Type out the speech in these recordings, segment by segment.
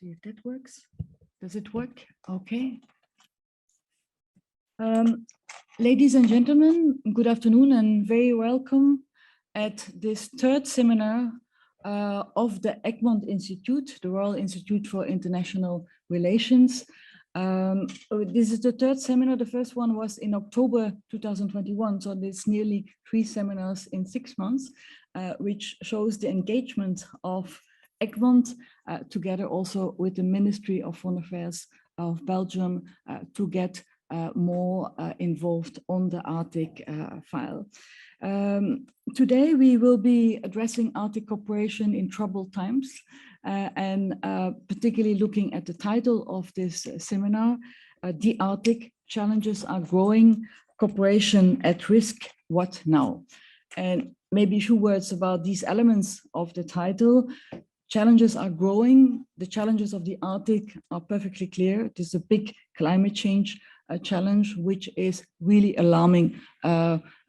See if that works. Does it work? Okay. Ladies and gentlemen, good afternoon and very welcome at this third seminar of the Egmont Institute, the Royal Institute for International Relations. This is the third seminar. The first one was in October 2021, so there's nearly 3 seminars in 6 months, which shows the engagement of Egmont, together also with the Ministry of Foreign Affairs of Belgium, to get more involved on the Arctic file. Today we will be addressing Arctic cooperation in troubled times, and particularly looking at the title of this seminar, The Arctic Challenges Are Growing, Cooperation at Risk, What Now? And maybe a few words about these elements of the title. Challenges are growing. The challenges of the Arctic are perfectly clear. It is a big climate change challenge, which is really alarming,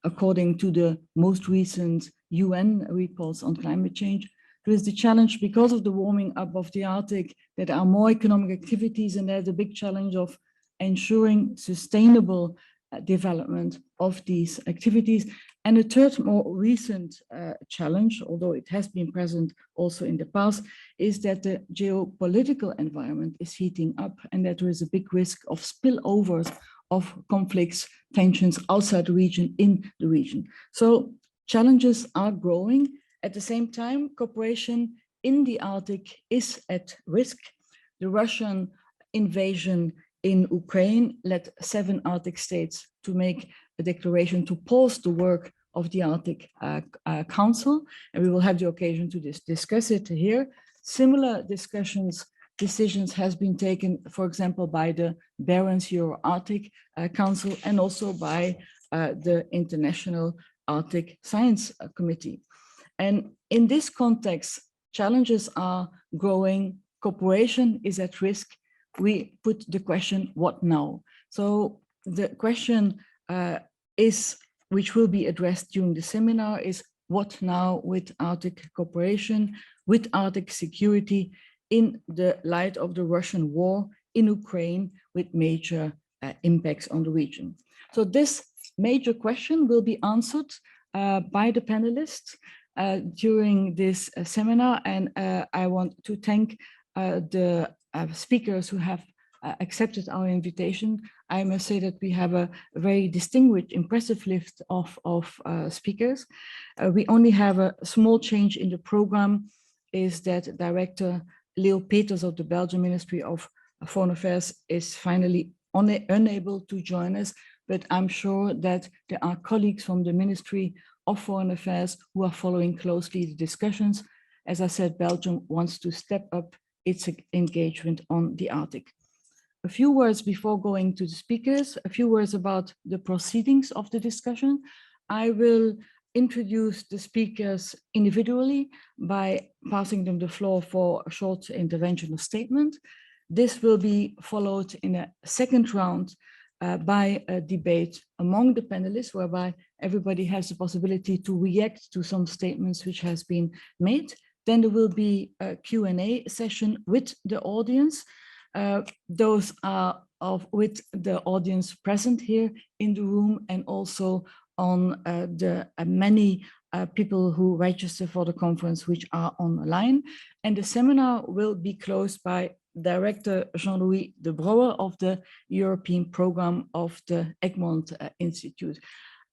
according to the most recent UN reports on climate change. There is the challenge because of the warming up of the Arctic that there are more economic activities, and there's a big challenge of ensuring sustainable development of these activities. And a third, more recent challenge, although it has been present also in the past, is that the geopolitical environment is heating up and that there is a big risk of spillovers of conflicts, tensions outside the region, in the region. So challenges are growing. At the same time, cooperation in the Arctic is at risk. The Russian invasion in Ukraine led 7 Arctic states to make a declaration to pause the work of the Arctic Council, and we will have the occasion to discuss it here. Similar decisions has been taken, for example, by the Barents Euro-Arctic Council and also by the International Arctic Science Committee. And in this context, challenges are growing, cooperation is at risk. We put the question, what now? So the question which will be addressed during the seminar is, what now with Arctic cooperation, with Arctic security in the light of the Russian war in Ukraine, with major impacts on the region? So this major question will be answered by the panelists during this seminar, and I want to thank the speakers who have accepted our invitation. I must say that we have a very distinguished, impressive list of speakers. We only have a small change in the program, is that Director Leo Peeters of the Belgian Ministry of Foreign Affairs is finally unable to join us, but I'm sure that there are colleagues from the Ministry of Foreign Affairs who are following closely the discussions. As I said, Belgium wants to step up its engagement on the Arctic. A few words before going to the speakers, a few words about the proceedings of the discussion. I will introduce the speakers individually by passing them the floor for a short interventional statement. This will be followed in a second round by a debate among the panelists, whereby everybody has the possibility to react to some statements which has been made. Then there will be a Q&A session with the audience. Those are with the audience present here in the room, and also on the many people who register for the conference which are online. And the seminar will be closed by Director Jean-Louis de Brouwer of the European Program of the Egmont Institute.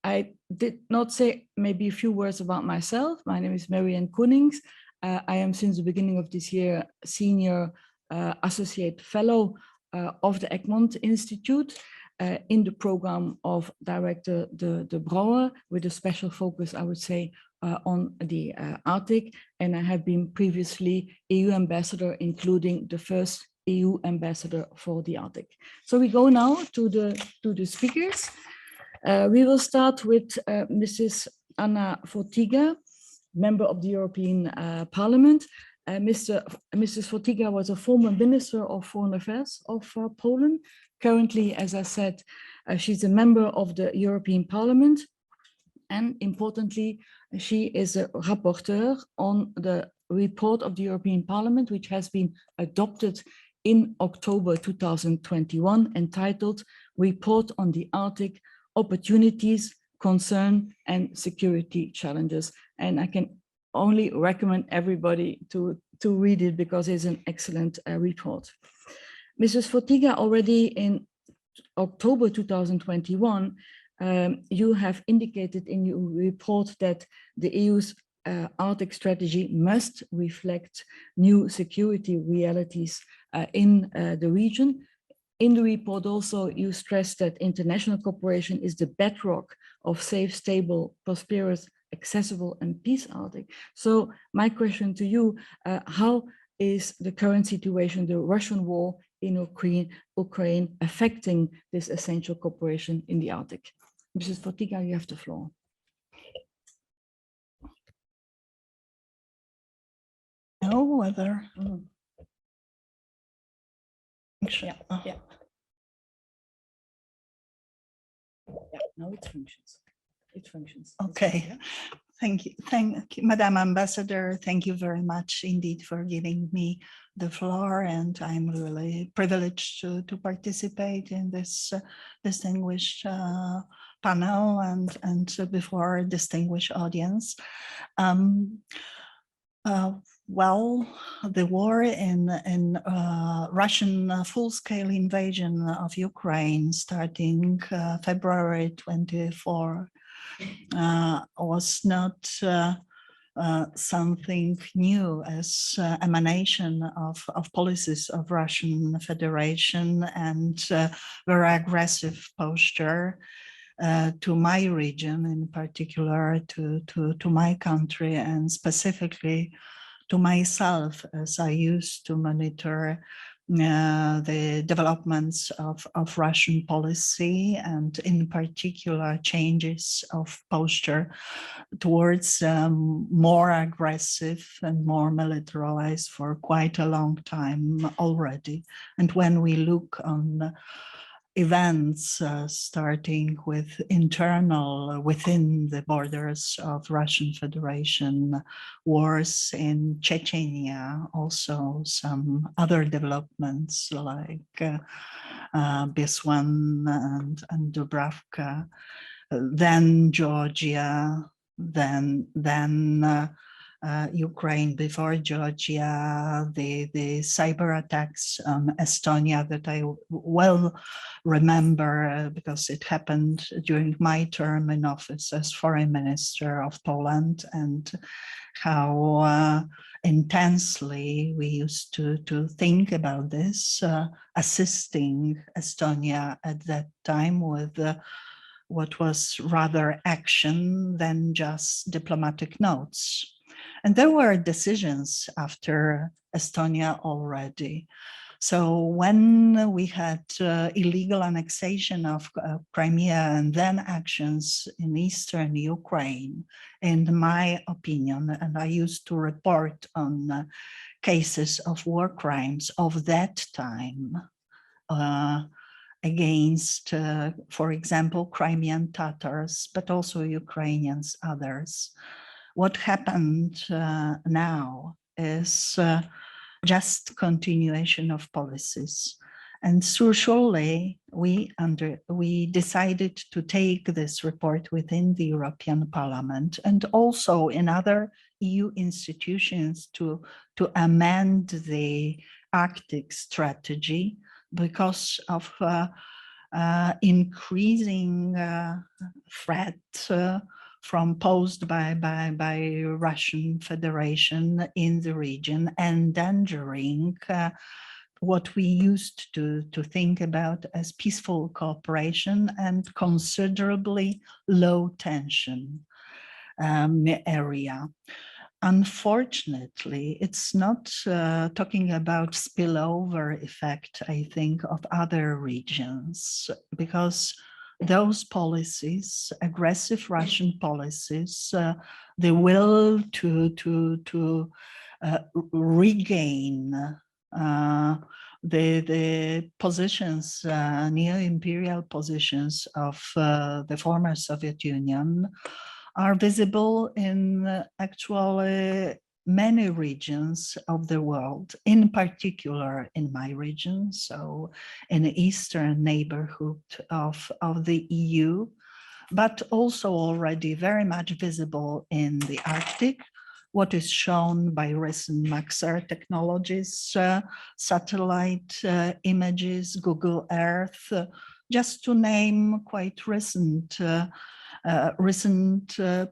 I did not say maybe a few words about myself. My name is Marianne Konings. I am since the beginning of this year Senior Associate Fellow of the Egmont Institute in the program of Director de Brouwer, with a special focus, I would say, on the Arctic. And I have been previously EU ambassador, including the first EU ambassador for the Arctic. So we go now to the speakers. We will start with Mrs. Anna Fotyga, member of the European Parliament. Mrs. Fotyga was a former Minister of Foreign Affairs of Poland. Currently, as I said, she's a member of the European Parliament. And importantly, she is a rapporteur on the report of the European Parliament, which has been adopted in October 2021, entitled Report on the Arctic: Opportunities, Concern and Security Challenges. And I can only recommend everybody to read it because it's an excellent report. Mrs. Fotyga, already in October 2021, you have indicated in your report that the EU's Arctic strategy must reflect new security realities in the region. In the report also, you stress that international cooperation is the bedrock of safe, stable, prosperous, accessible and peace Arctic. So my question to you, how is the current situation, the Russian war in Ukraine affecting this essential cooperation in the Arctic? Mrs. Fotyga, you have the floor. Know whether. Yeah. No, it functions. It functions. Okay. Thank you. Thank you, Madam Ambassador. Thank you very much indeed for giving me the floor, and I'm really privileged to participate in this distinguished panel and before a distinguished audience. Well, the war in Russian full-scale invasion of Ukraine starting February 24 was not something new as emanation of policies of Russian Federation and very aggressive posture to my region, in particular to my country, and specifically to myself, as I used to monitor the developments of Russian policy, and in particular changes of posture towards more aggressive and more militarized for quite a long time already. And when we look on events starting with internal, within the borders of Russian Federation, wars in Chechnya, also some other developments like Beslan and Dubravka, then Georgia, then Ukraine before Georgia, the cyber attacks on Estonia that I well remember because it happened during my term in office as Foreign Minister of Poland, and how intensely we used to think about this, assisting Estonia at that time with what was rather action than just diplomatic notes. And there were decisions after Estonia already. So when we had illegal annexation of Crimea and then actions in eastern Ukraine, in my opinion, and I used to report on cases of war crimes of that time, against, for example, Crimean Tatars, but also Ukrainians, others. What happened now is just continuation of policies. And so surely we decided to take this report within the European Parliament and also in other EU institutions to amend the Arctic strategy because of increasing threat posed by Russian Federation in the region, endangering what we used to think about as peaceful cooperation and considerably low tension area. Unfortunately, it's not talking about spillover effect, I think, of other regions, because those policies, aggressive Russian policies, the will to regain the positions, neo-imperial positions of the former Soviet Union, are visible in actually many regions of the world, in particular in my region, so in the eastern neighborhood of the EU, but also already very much visible in the Arctic, what is shown by recent Maxar technologies, satellite images, Google Earth, just to name quite recent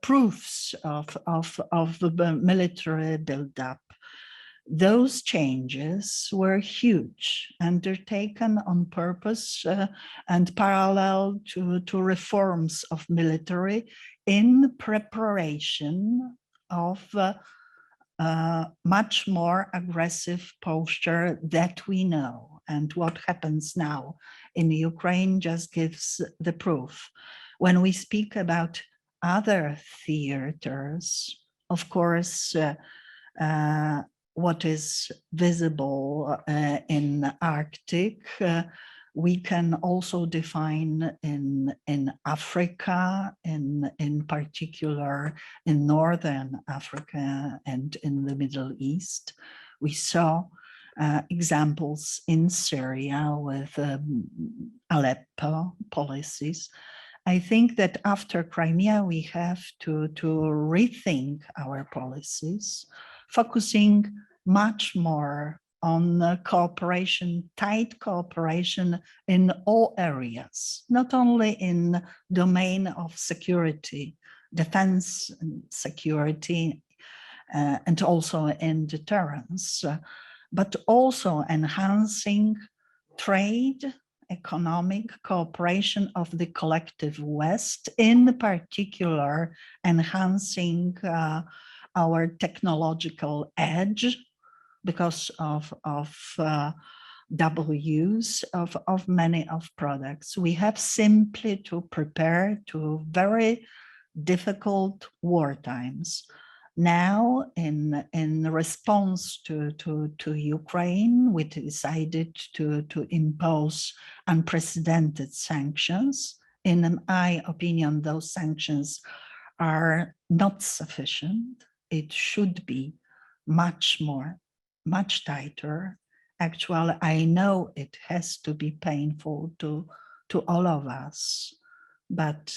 proofs of the military buildup. Those changes were huge, undertaken on purpose and parallel to reforms of military in preparation of much more aggressive posture that we know. And what happens now in Ukraine just gives the proof. When we speak about other theaters, of course, what is visible in Arctic, we can also define in Africa, in particular in Northern Africa and in the Middle East. We saw examples in Syria with Aleppo policies. I think that after Crimea, we have to rethink our policies, focusing much more on cooperation, tight cooperation in all areas, not only in domain of security, defense and security, and also in deterrence, but also enhancing trade, economic cooperation of the collective West, in particular enhancing our technological edge because of double use of many of products. We have simply to prepare to very difficult war times. Now, in response to Ukraine, we decided to impose unprecedented sanctions. In my opinion, those sanctions are not sufficient. It should be much more, much tighter. Actually, I know it has to be painful to all of us, but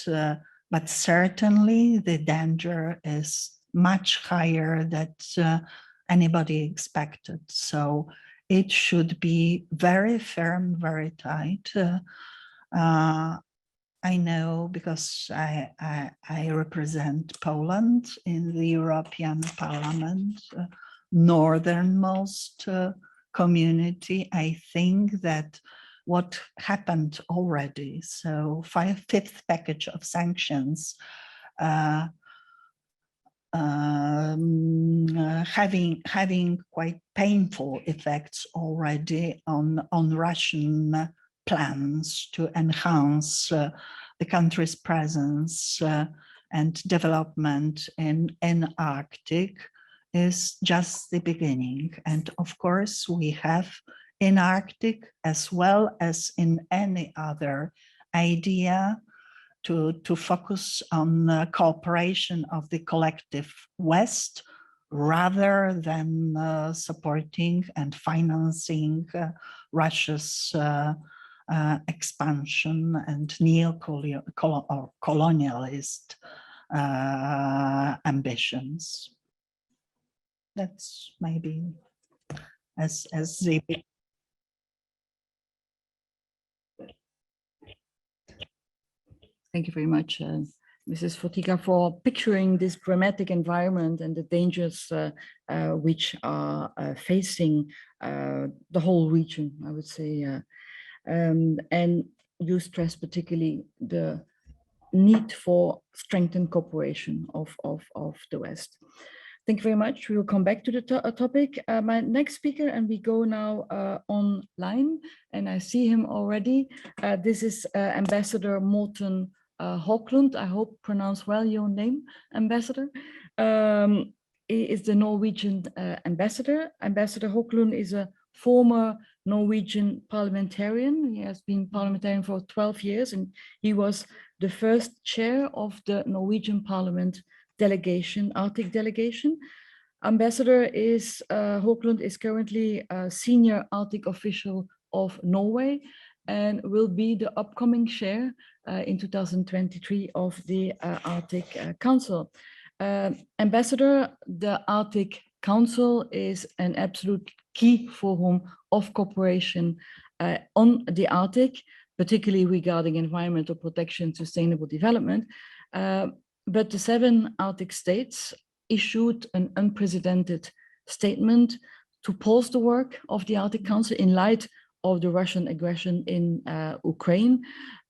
certainly the danger is much higher than anybody expected. So it should be very firm, very tight. I know because I represent Poland in the European Parliament, northernmost community. I think that what happened already, so fifth package of sanctions, having quite painful effects already on Russian plans to enhance the country's presence and development in Arctic is just the beginning. And of course, we have in Arctic, as well as in any other idea, to focus on cooperation of the collective West rather than supporting and financing Russia's expansion and neo-colonialist ambitions. That's maybe as the Thank you very much, Mrs. Fotyga, for picturing this dramatic environment and the dangers which are facing the whole region, I would say. And you stress particularly the need for strengthened cooperation of the West. Thank you very much. We will come back to the topic. My next speaker, and we go now online, and I see him already. This is Ambassador Morton Høglund. I hope pronounce well your name, Ambassador. He is the Norwegian ambassador. Ambassador Høglund is a former Norwegian parliamentarian. He has been parliamentarian for 12 years, and he was the first chair of the Norwegian Parliament delegation, Arctic delegation. Ambassador Høglund is currently a senior Arctic official of Norway and will be the upcoming chair in 2023 of the Arctic Council. Ambassador, the Arctic Council is an absolute key forum of cooperation on the Arctic, particularly regarding environmental protection, sustainable development. But the 7 Arctic states issued an unprecedented statement to pause the work of the Arctic Council in light of the Russian aggression in Ukraine.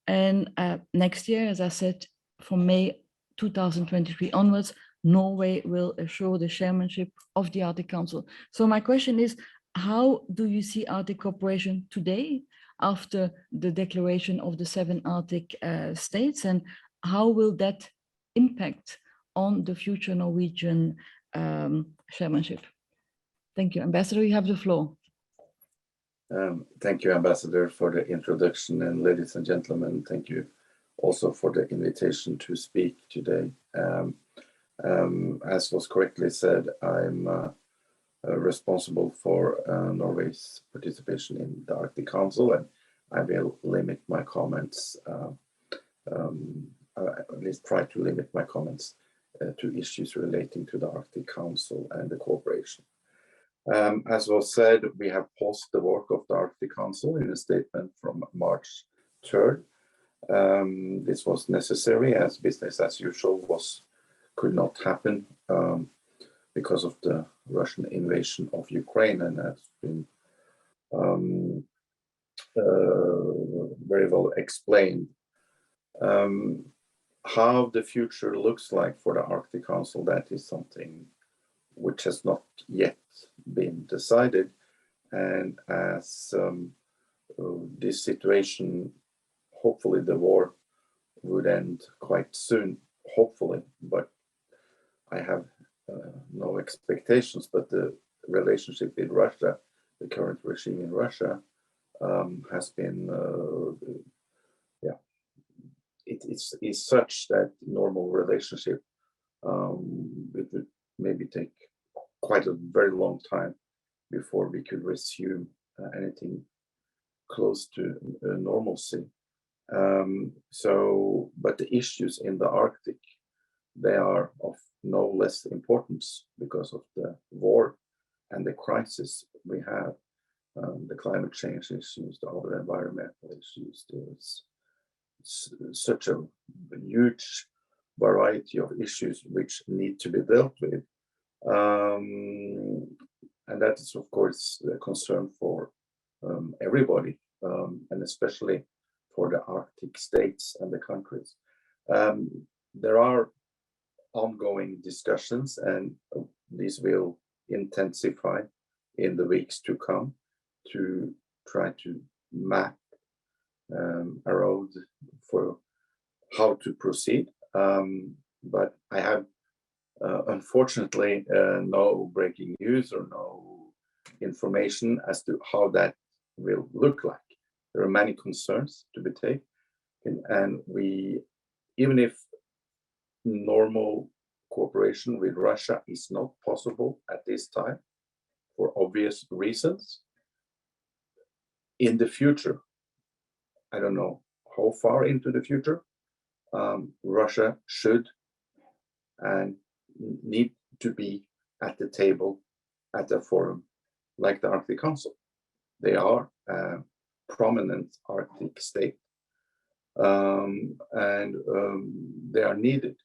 And next year, as I said, from May 2023 onwards, Norway will assure the chairmanship of the Arctic Council. So my question is, how do you see Arctic cooperation today after the declaration of the 7 Arctic states, and how will that impact on the future Norwegian chairmanship? Thank you. Ambassador, you have the floor. Thank you, Ambassador, for the introduction, and ladies and gentlemen, thank you also for the invitation to speak today. As was correctly said, I'm responsible for Norway's participation in the Arctic Council, and I will limit my comments, at least try to limit my comments to issues relating to the Arctic Council and the cooperation. As was said, we have paused the work of the Arctic Council in a statement from March 3rd. This was necessary as business as usual could not happen because of the Russian invasion of Ukraine, and that's been very well explained. How the future looks like for the Arctic Council, that is something which has not yet been decided. And as this situation, hopefully the war would end quite soon, hopefully, but I have no expectations, but the relationship with Russia, the current regime in Russia, has been, it's such that normal relationship, it would maybe take quite a very long time before we could resume anything close to normalcy. But the issues in the Arctic, they are of no less importance because of the war and the crisis we have, the climate change issues, the other environmental issues. There's such a huge variety of issues which need to be dealt with. And that is, of course, a concern for everybody, and especially for the Arctic states and the countries. There are ongoing discussions, and these will intensify in the weeks to come to try to map a road for how to proceed. But I have unfortunately no breaking news or no information as to how that will look like. There are many concerns to be taken, and we, even if normal cooperation with Russia is not possible at this time for obvious reasons, in the future, I don't know how far into the future, Russia should and need to be at the table at a forum like the Arctic Council. They are a prominent Arctic state, and they are needed.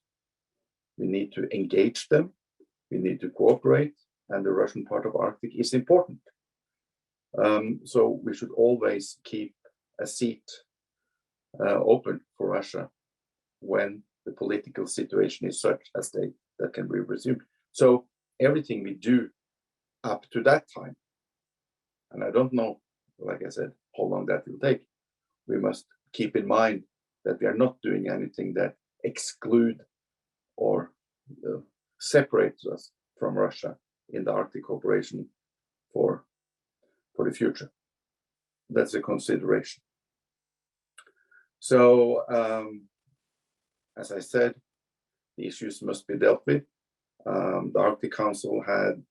We need to engage them, we need to cooperate, and the Russian part of Arctic is important. So we should always keep a seat open for Russia when the political situation is such as that can be resumed. So everything we do up to that time, and I don't know, like I said, how long that will take, we must keep in mind that we are not doing anything that exclude or separates us from Russia in the Arctic cooperation for the future. That's a consideration. So, as I said, the issues must be dealt with. The Arctic Council had,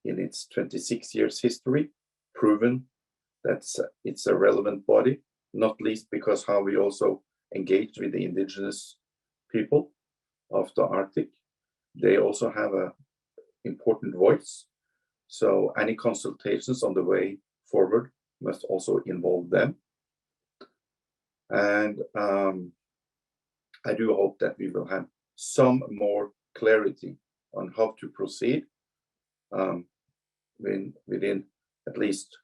in its 26 years history, proven that it's a relevant body, not least because how we also engage with the indigenous people of the Arctic. They also have an important voice. So any consultations on the way forward must also involve them. And I do hope that we will have some more clarity on how to proceed within at least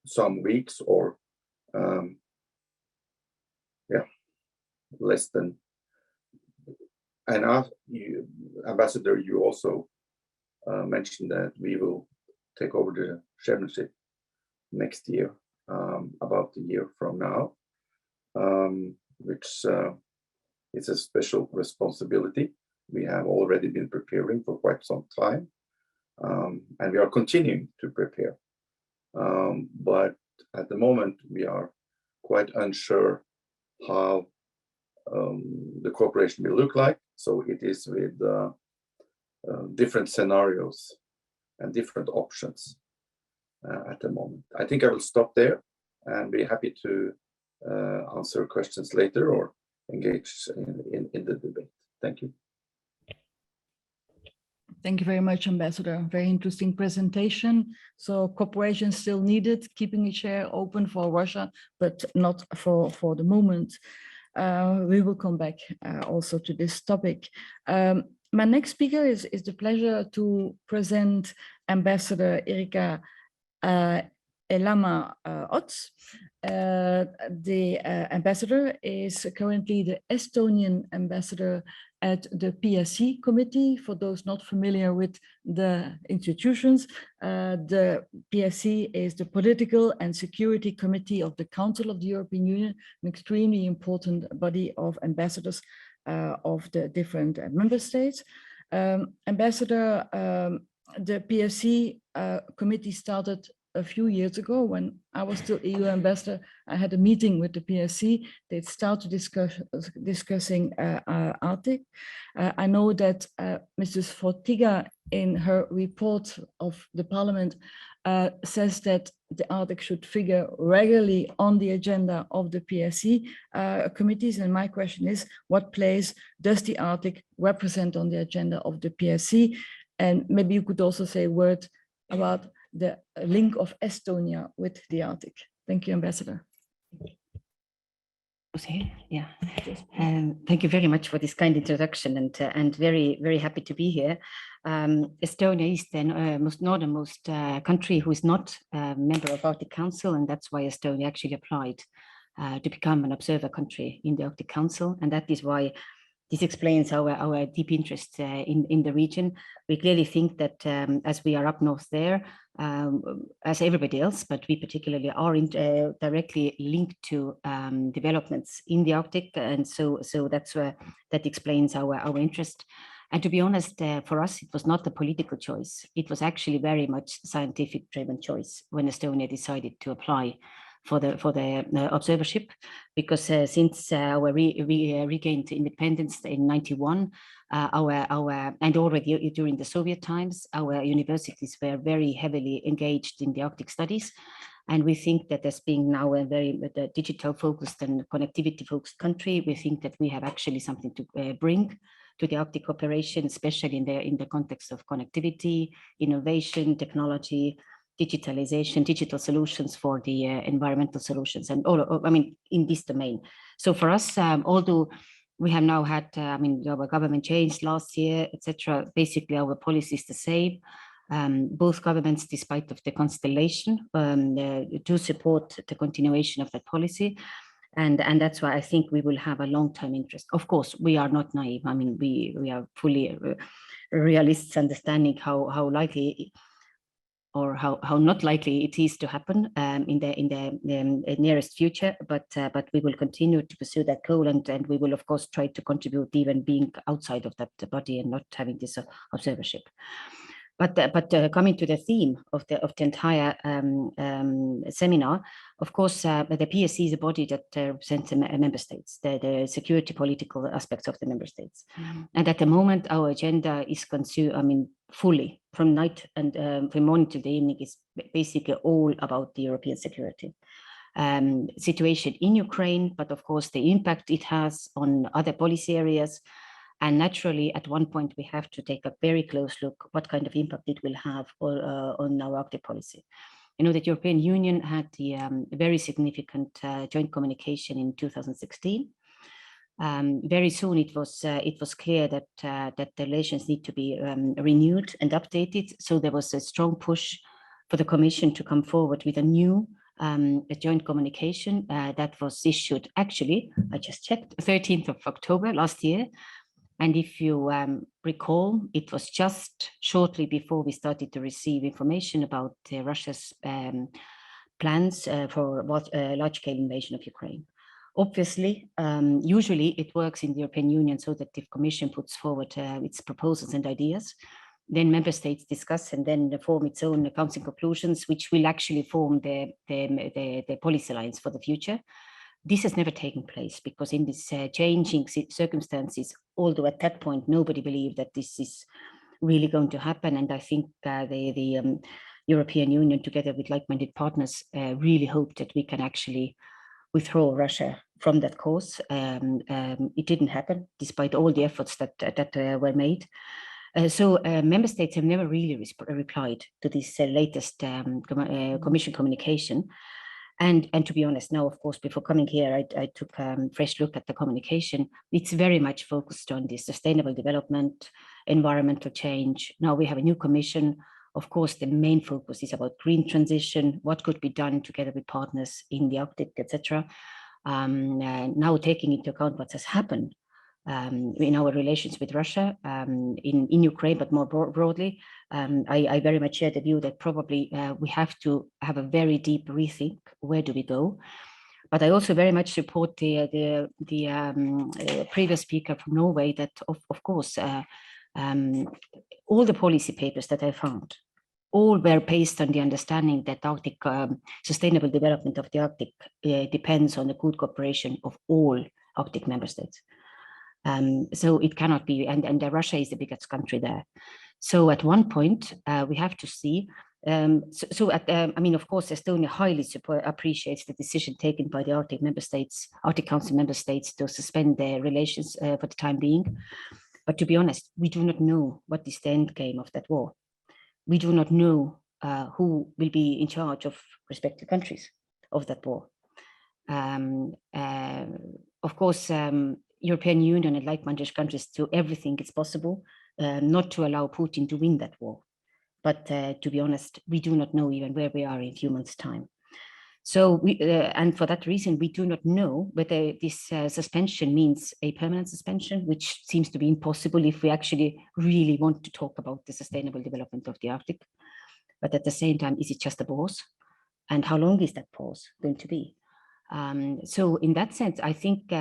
some weeks, or less than. And Ambassador, you also mentioned that we will take over the chairmanship next year, about a year from now, which is a special responsibility. We have already been preparing for quite some time, and we are continuing to prepare. But at the moment, we are quite unsure how the cooperation will look like. So it is with different scenarios and different options at the moment. I think I will stop there and be happy to answer questions later or engage in the debate. Thank you. Thank you very much, Ambassador. Very interesting presentation. So cooperation still needed, keeping the chair open for Russia, but not for the moment. We will come back also to this topic. My next speaker is the pleasure to present Ambassador Erika Ellamaa-Ots. The ambassador is currently the Estonian ambassador at the PSC committee. For those not familiar with the institutions, the PSC is the Political and Security Committee of the Council of the European Union, an extremely important body of ambassadors of the different member states. Ambassador, the PSC committee started a few years ago. When I was still EU ambassador, I had a meeting with the PSC. They started discussing Arctic. I know that Mrs. Fotyga, in her report of the Parliament, says that the Arctic should figure regularly on the agenda of the PSC committees. And my question is, what place does the Arctic represent on the agenda of the PSC? And maybe you could also say a word about the link of Estonia with the Arctic. Thank you, Ambassador. Yeah, thank you very much for this kind introduction, and very, very happy to be here. Estonia is the most northernmost country who is not a member of Arctic Council, and that's why Estonia actually applied to become an observer country in the Arctic Council, and that is why this explains our deep interest in the region. We clearly think that as we are up north there, as everybody else, but we particularly are directly linked to developments in the Arctic, and so that's where that explains our interest. And to be honest, for us, it was not a political choice. It was actually very much scientific-driven choice when Estonia decided to apply for the observership, because since we regained independence in '91, and already during the Soviet times, our universities were very heavily engaged in the Arctic studies. And we think that as being now a very digital focused and connectivity focused country, we think that we have actually something to bring to the Arctic cooperation, especially in the context of connectivity, innovation, technology, digitalization, digital solutions for the environmental solutions, and in this domain. So for us, although we have now had, our government changed last year, etc., basically our policy is the same. Both governments, despite of the constellation, do support the continuation of that policy. And that's why I think we will have a long-term interest. Of course, we are not naive. We are fully realists, understanding how likely or how not likely it is to happen in the nearest future, but we will continue to pursue that goal, and we will of course try to contribute, even being outside of that body and not having this observership. But coming to the theme of the entire seminar, of course, the PSC is a body that represents member states, the security political aspects of the member states. And at the moment, our agenda is consumed, fully from night and from morning till the evening is basically all about the European security situation in Ukraine, but of course the impact it has on other policy areas. And naturally, at one point, we have to take a very close look what kind of impact it will have on our Arctic policy. You know that European Union had the very significant joint communication in 2016. Very soon, it was clear that that the relations need to be renewed and updated. So there was a strong push for the Commission to come forward with a new joint communication that was issued. Actually, I just checked, 13th of October last year. And if you recall, it was just shortly before we started to receive information about Russia's plans for large-scale invasion of Ukraine. Obviously, usually it works in the European Union so that the Commission puts forward its proposals and ideas, then member states discuss and then form its own council conclusions, which will actually form the policy lines for the future. This has never taken place because in these changing circumstances, although at that point, nobody believed that this is really going to happen. And I think the European Union, together with like-minded partners, really hope that we can actually withdraw Russia from that course. It didn't happen, despite all the efforts that were made. So member states have never really replied to this latest Commission communication. And to be honest, now, of course, before coming here, I took a fresh look at the communication. It's very much focused on the sustainable development, environmental change. Now we have a new commission. Of course, the main focus is about green transition, what could be done together with partners in the Arctic, etc. Now taking into account what has happened in our relations with Russia, in Ukraine, but more broadly, I very much share the view that probably we have to have a very deep rethink. Where do we go? But I also very much support the previous speaker from Norway that, of course, all the policy papers that I found, all were based on the understanding that Arctic sustainable development of the Arctic depends on the good cooperation of all Arctic member states. So it cannot be, and Russia is the biggest country there. So at one point, we have to see, I mean, of course, Estonia highly appreciates the decision taken by the Arctic member states, Arctic Council member states to suspend their relations for the time being. But to be honest, we do not know what is the end game of that war. We do not know who will be in charge of respective countries of that war. Of course, European Union and like-minded countries do everything it's possible not to allow Putin to win that war. But to be honest, we do not know even where we are in a few months' time. So, and for that reason, we do not know whether this suspension means a permanent suspension, which seems to be impossible if we actually really want to talk about the sustainable development of the Arctic. But at the same time, is it just a pause? And how long is that pause going to be? So in that sense, I think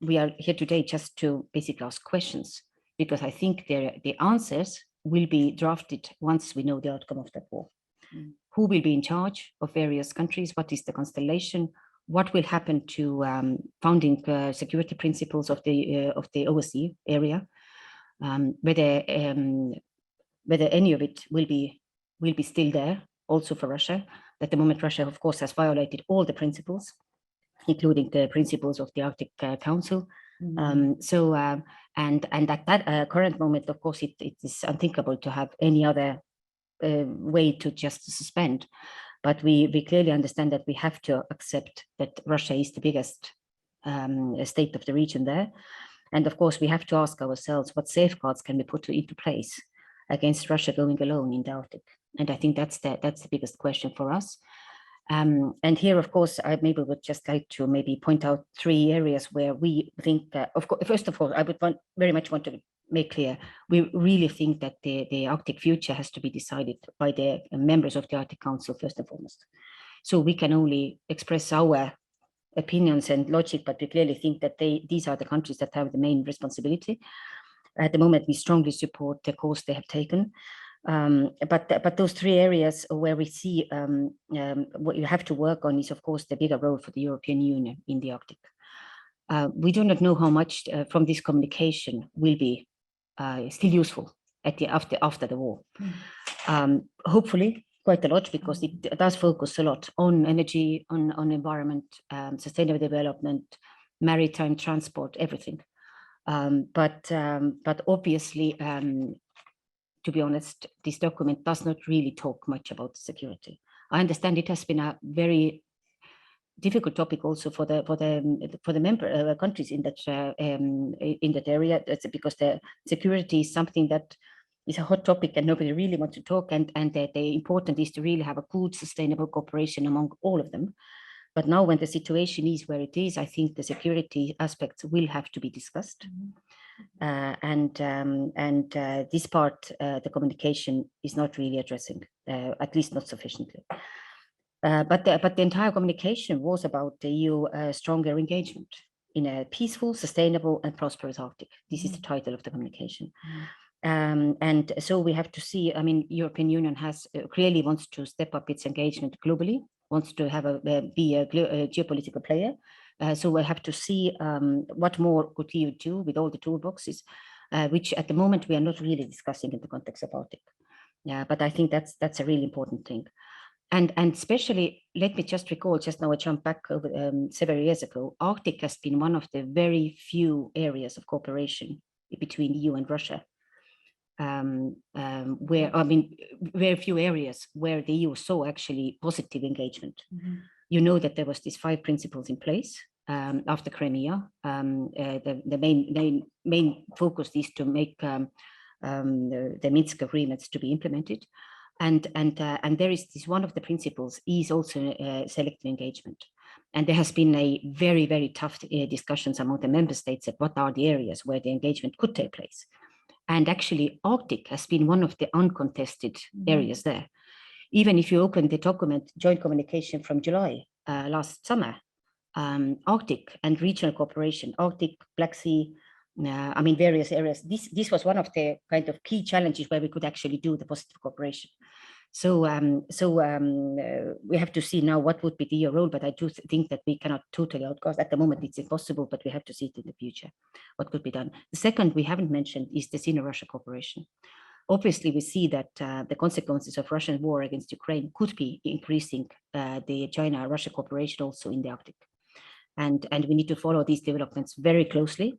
we are here today just to basically ask questions, because I think the answers will be drafted once we know the outcome of that war. Who will be in charge of various countries? What is the constellation? What will happen to founding security principles of the OSCE area? Whether any of it will be still there, also for Russia. At the moment, Russia, of course, has violated all the principles, including the principles of the Arctic Council. And at that current moment, of course, it is unthinkable to have any other way to just suspend. But we clearly understand that we have to accept that Russia is the biggest state of the region there. And of course, we have to ask ourselves what safeguards can be put into place against Russia going alone in the Arctic. And I think that's the biggest question for us. And here, of course, I maybe would just like to maybe point out 3 areas where we think, of course, first of all, I would very much want to make clear, we really think that the Arctic future has to be decided by the members of the Arctic Council, first and foremost. So we can only express our opinions and logic, but we clearly think that these are the countries that have the main responsibility. At the moment, we strongly support the course they have taken. But those three areas where we see what you have to work on is, of course, the bigger role for the European Union in the Arctic. We do not know how much from this communication will be still useful after the war. Hopefully quite a lot, because it does focus a lot on energy, on environment, sustainable development, maritime transport, everything. But obviously, to be honest, this document does not really talk much about security. I understand it has been a very difficult topic also for the member countries in that area. That's because the security is something that is a hot topic and nobody really wants to talk. And the important is to really have a good, sustainable cooperation among all of them. But now, when the situation is where it is, I think the security aspects will have to be discussed. This part, the communication is not really addressing, at least not sufficiently. But the entire communication was about the EU stronger engagement in a peaceful, sustainable, and prosperous Arctic. This is the title of the communication. And so we have to see, I mean, European Union has clearly wants to step up its engagement globally, wants to have be a geopolitical player. So we have to see what more could EU do with all the toolboxes, which at the moment we are not really discussing in the context of Arctic. But I think that's a really important thing. And especially, let me just recall, just now I jump back over several years ago, Arctic has been one of the very few areas of cooperation between the EU and Russia. Where, I mean, very few areas where the EU saw actually positive engagement. You know that there was these 5 principles in place after Crimea. The main focus is to make the Minsk agreements to be implemented. And there is this, one of the principles is also selective engagement. And there has been a very, very tough discussions among the member states at what are the areas where the engagement could take place. And actually, Arctic has been one of the uncontested areas there. Even if you open the document, joint communication from July last summer, Arctic and regional cooperation, Arctic, Black Sea, I mean, various areas. This was one of the kind of key challenges where we could actually do the positive cooperation. So we have to see now what would be the EU role, but I do think that we cannot totally outcast. At the moment, it's impossible, but we have to see it in the future, what could be done. The second we haven't mentioned is the Sino-Russia cooperation. Obviously, we see that the consequences of Russian war against Ukraine could be increasing the China-Russia cooperation also in the Arctic. And we need to follow these developments very closely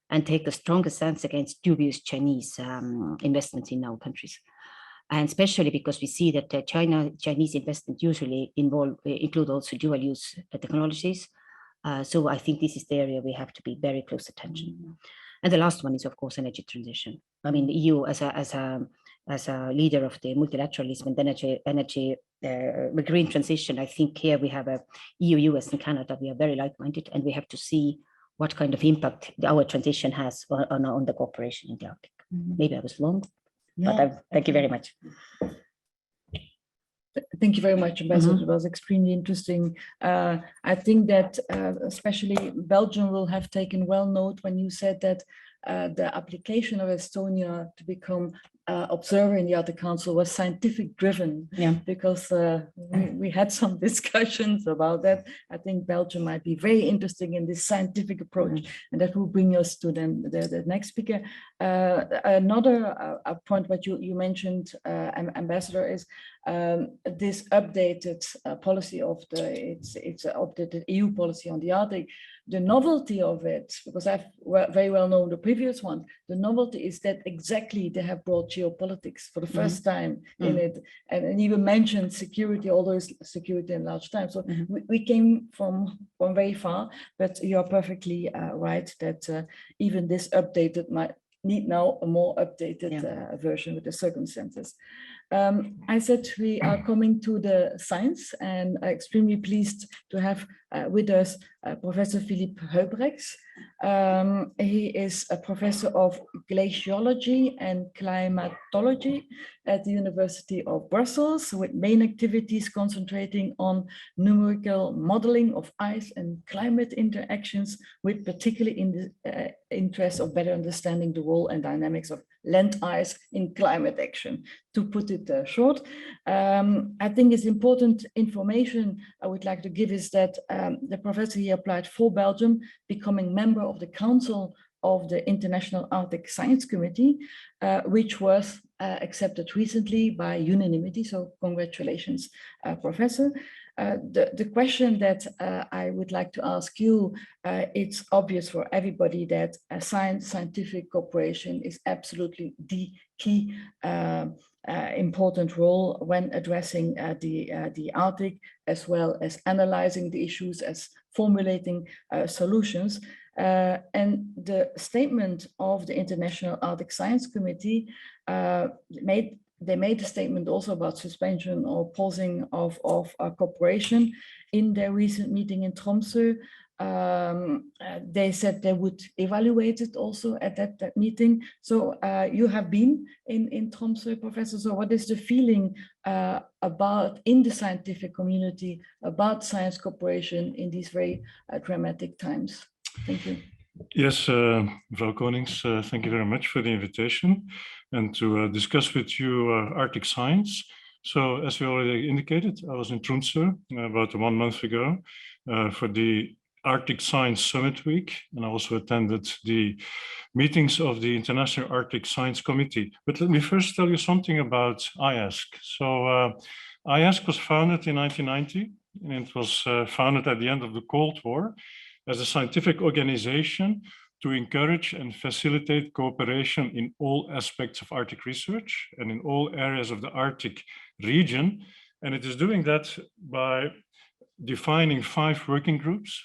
and take the strongest stance against dubious Chinese investments in our countries. And especially because we see that Chinese investment usually include also dual-use technologies. So I think this is the area we have to be very close attention. And the last one is, of course, energy transition. I mean, the EU as a leader of the multilateralism and green transition, I think here we have a EU, US, and Canada. We are very like-minded, and we have to see what kind of impact our transition has on the cooperation in the Arctic. Maybe I was long. But thank you very much. Thank you very much, Ambassador. It was extremely interesting. I think that especially Belgium will have taken well note when you said that the application of Estonia to become observer in the Arctic Council was scientific driven, because we had some discussions about that. I think Belgium might be very interesting in this scientific approach, and that will bring us to the next speaker. Another point what you mentioned, Ambassador, is this updated policy of it's updated EU policy on the Arctic. The novelty of it, because I've very well known the previous one, the novelty is that exactly they have brought geopolitics for the first time in it, and even mentioned security, although it's security in large time. So we came from very far, but you are perfectly right that even this updated might need now a more updated version with the circumstances. I said we are coming to the science, and I'm extremely pleased to have with us Professor Philippe Høybrechts. He is a professor of glaciology and climatology at the University of Brussels, with main activities concentrating on numerical modeling of ice and climate interactions, with particular interest of better understanding the role and dynamics of land ice in climate action. To put it short, I think it's important information I would like to give is that the professor here applied for Belgium, becoming member of the Council of the International Arctic Science Committee, which was accepted recently by unanimity. So congratulations, Professor. The question that I would like to ask you, it's obvious for everybody that scientific cooperation is absolutely the key important role when addressing the Arctic, as well as analyzing the issues, as formulating solutions. And the statement of the International Arctic Science Committee they made a statement also about suspension or pausing of cooperation in their recent meeting in Tromsø. They said they would evaluate it also at that meeting. So you have been in Tromsø, Professor. So what is the feeling about in the scientific community about science cooperation in these very dramatic times? Thank you. Yes, Mevrouw Konings, thank you very much for the invitation and to discuss with you Arctic science. So as we already indicated, I was in Tromsø about 1 month ago for the Arctic Science Summit Week, and I also attended the meetings of the International Arctic Science Committee. But let me first tell you something about IASC. So IASC was founded in 1990, and it was founded at the end of the Cold War as a scientific organization to encourage and facilitate cooperation in all aspects of Arctic research and in all areas of the Arctic region. And it is doing that by defining 5 working groups,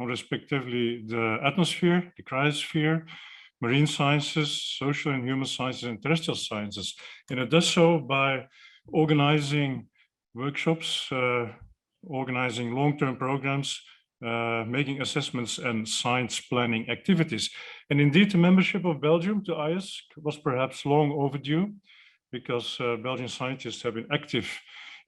respectively the atmosphere, the cryosphere, marine sciences, social and human sciences, and terrestrial sciences. And it does so by organizing workshops, organizing long-term programs, making assessments and science planning activities. And indeed, the membership of Belgium to IASC was perhaps long overdue, because Belgian scientists have been active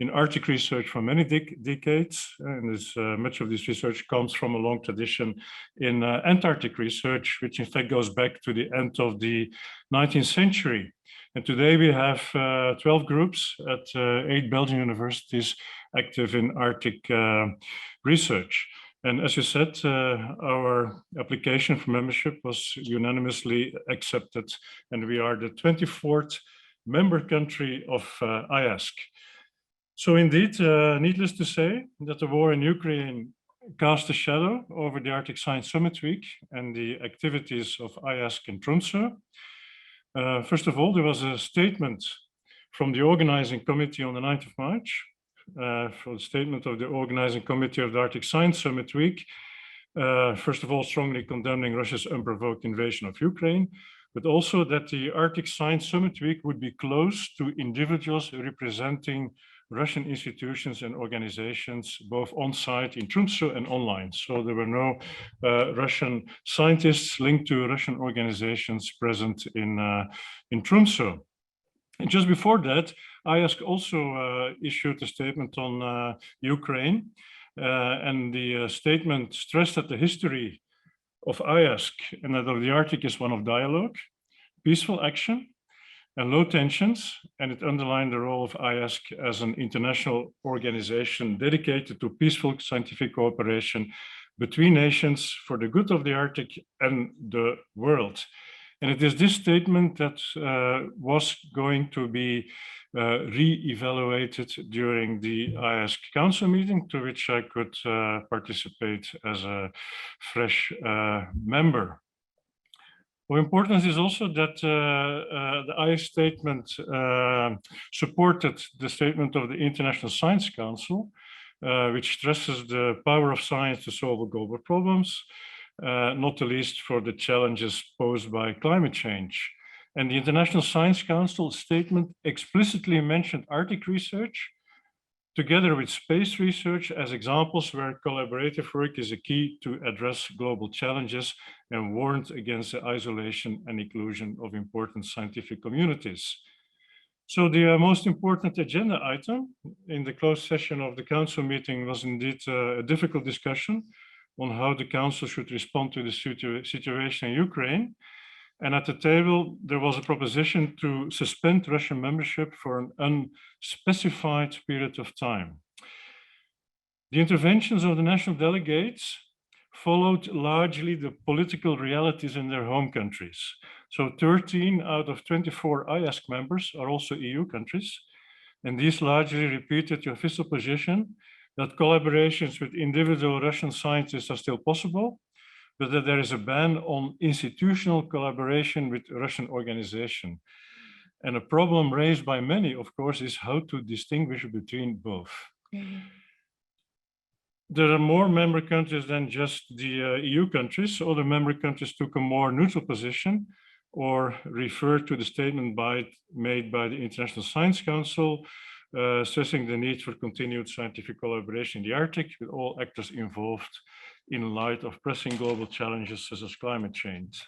in Arctic research for many decades. And much of this research comes from a long tradition in Antarctic research, which in fact goes back to the end of the 19th century. And today we have 12 groups at 8 Belgian universities active in Arctic research. And as you said, our application for membership was unanimously accepted, and we are the 24th member country of IASC. So indeed, needless to say, that the war in Ukraine cast a shadow over the Arctic Science Summit Week and the activities of IASC in Tromsø. First of all, there was a statement from the organizing committee on the 9th of March, for the statement of the organizing committee of the Arctic Science Summit Week, first of all, strongly condemning Russia's unprovoked invasion of Ukraine, but also that the Arctic Science Summit Week would be closed to individuals representing Russian institutions and organizations, both on-site in Tromsø and online. So there were no Russian scientists linked to Russian organizations present in Tromsø. And just before that, IASC also issued a statement on Ukraine, and the statement stressed that the history of IASC and that of the Arctic is one of dialogue, peaceful action, and low tensions, and it underlined the role of IASC as an international organization dedicated to peaceful scientific cooperation between nations for the good of the Arctic and the world. And it is this statement that was going to be re-evaluated during the IASC Council meeting, to which I could participate as a fresh member. Of importance is also that the IASC statement supported the statement of the International Science Council, which stresses the power of science to solve global problems, not the least for the challenges posed by climate change. And the International Science Council statement explicitly mentioned Arctic research together with space research as examples where collaborative work is a key to address global challenges and warrant against the isolation and inclusion of important scientific communities. So the most important agenda item in the closed session of the council meeting was indeed a difficult discussion on how the council should respond to the situation in Ukraine. And at the table, there was a proposition to suspend Russian membership for an unspecified period of time. The interventions of the national delegates followed largely the political realities in their home countries. So 13 out of 24 IASC members are also EU countries, and these largely repeated the official position that collaborations with individual Russian scientists are still possible, but that there is a ban on institutional collaboration with Russian organization. And a problem raised by many, of course, is how to distinguish between both. There are more member countries than just the EU countries. Other member countries took a more neutral position or referred to the statement made by the International Science Council, stressing the need for continued scientific collaboration in the Arctic with all actors involved in light of pressing global challenges such as climate change.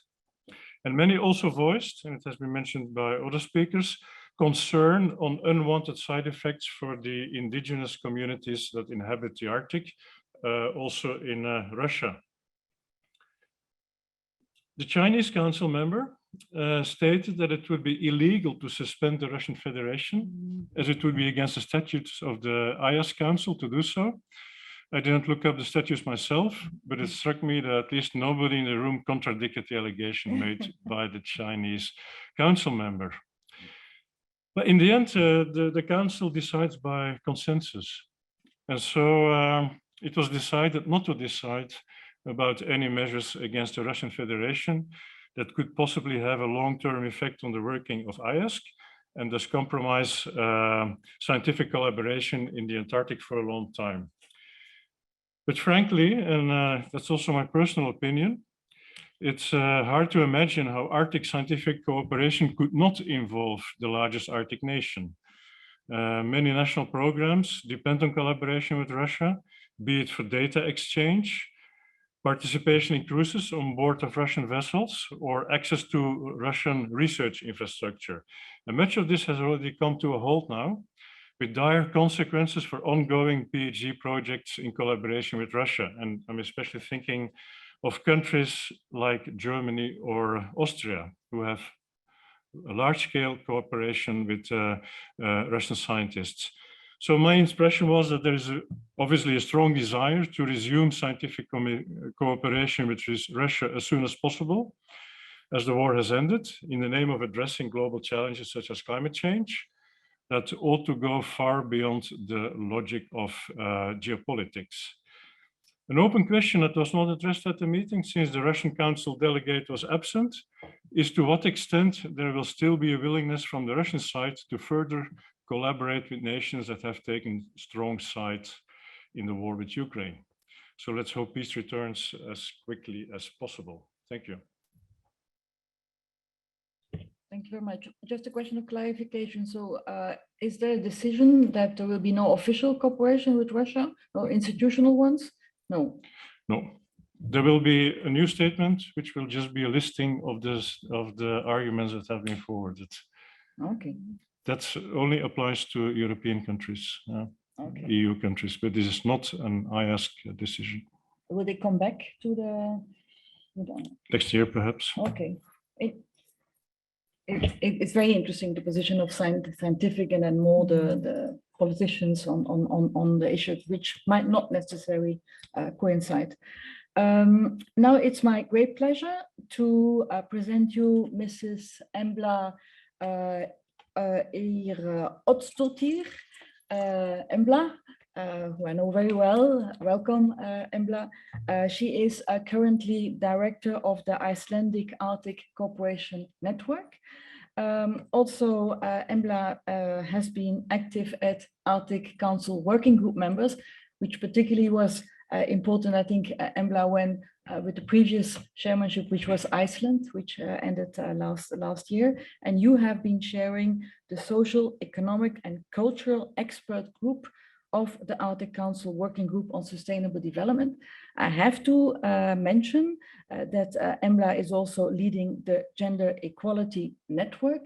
And many also voiced, and it has been mentioned by other speakers, concern on unwanted side effects for the indigenous communities that inhabit the Arctic, also in Russia. The Chinese council member stated that it would be illegal to suspend the Russian Federation, as it would be against the statutes of the IASC Council to do so. I didn't look up the statutes myself, but it struck me that at least nobody in the room contradicted the allegation made by the Chinese council member. But in the end, the council decides by consensus. And so it was decided not to decide about any measures against the Russian Federation that could possibly have a long-term effect on the working of IASC and thus compromise scientific collaboration in the Antarctic for a long time. But frankly, and that's also my personal opinion, it's hard to imagine how Arctic scientific cooperation could not involve the largest Arctic nation. Many national programs depend on collaboration with Russia, be it for data exchange, participation in cruises on board of Russian vessels, or access to Russian research infrastructure. And much of this has already come to a halt now, with dire consequences for ongoing PhD projects in collaboration with Russia. And I'm especially thinking of countries like Germany or Austria, who have a large-scale cooperation with Russian scientists. So my impression was that there is obviously a strong desire to resume scientific cooperation with Russia as soon as possible, as the war has ended, in the name of addressing global challenges such as climate change, that ought to go far beyond the logic of geopolitics. An open question that was not addressed at the meeting, since the Russian Council delegate was absent, is to what extent there will still be a willingness from the Russian side to further collaborate with nations that have taken strong sides in the war with Ukraine. So let's hope peace returns as quickly as possible. Thank you. Thank you very much. Just a question of clarification. So is there a decision that there will be no official cooperation with Russia, no institutional ones? No. No. There will be a new statement, which will just be a listing of the arguments that have been forwarded. Okay. That only applies to European countries, Okay. EU countries, but this is not an IASC decision. Will they come back to the next year, perhaps? Okay. It's very interesting, the position of scientific and then more the politicians on the issues which might not necessarily coincide. Now it's my great pleasure to present you Mrs. Embla Oddsdóttir, Embla, who I know very well. Welcome, Embla. She is currently director of the Icelandic Arctic Cooperation Network. Also, Embla has been active at Arctic Council working group members, which particularly was important, I think, Embla, when with the previous chairmanship, which was Iceland, which ended last year. And you have been chairing the social, economic, and cultural expert group of the Arctic Council Working Group on Sustainable Development. I have to mention that Embla is also leading the Gender Equality Network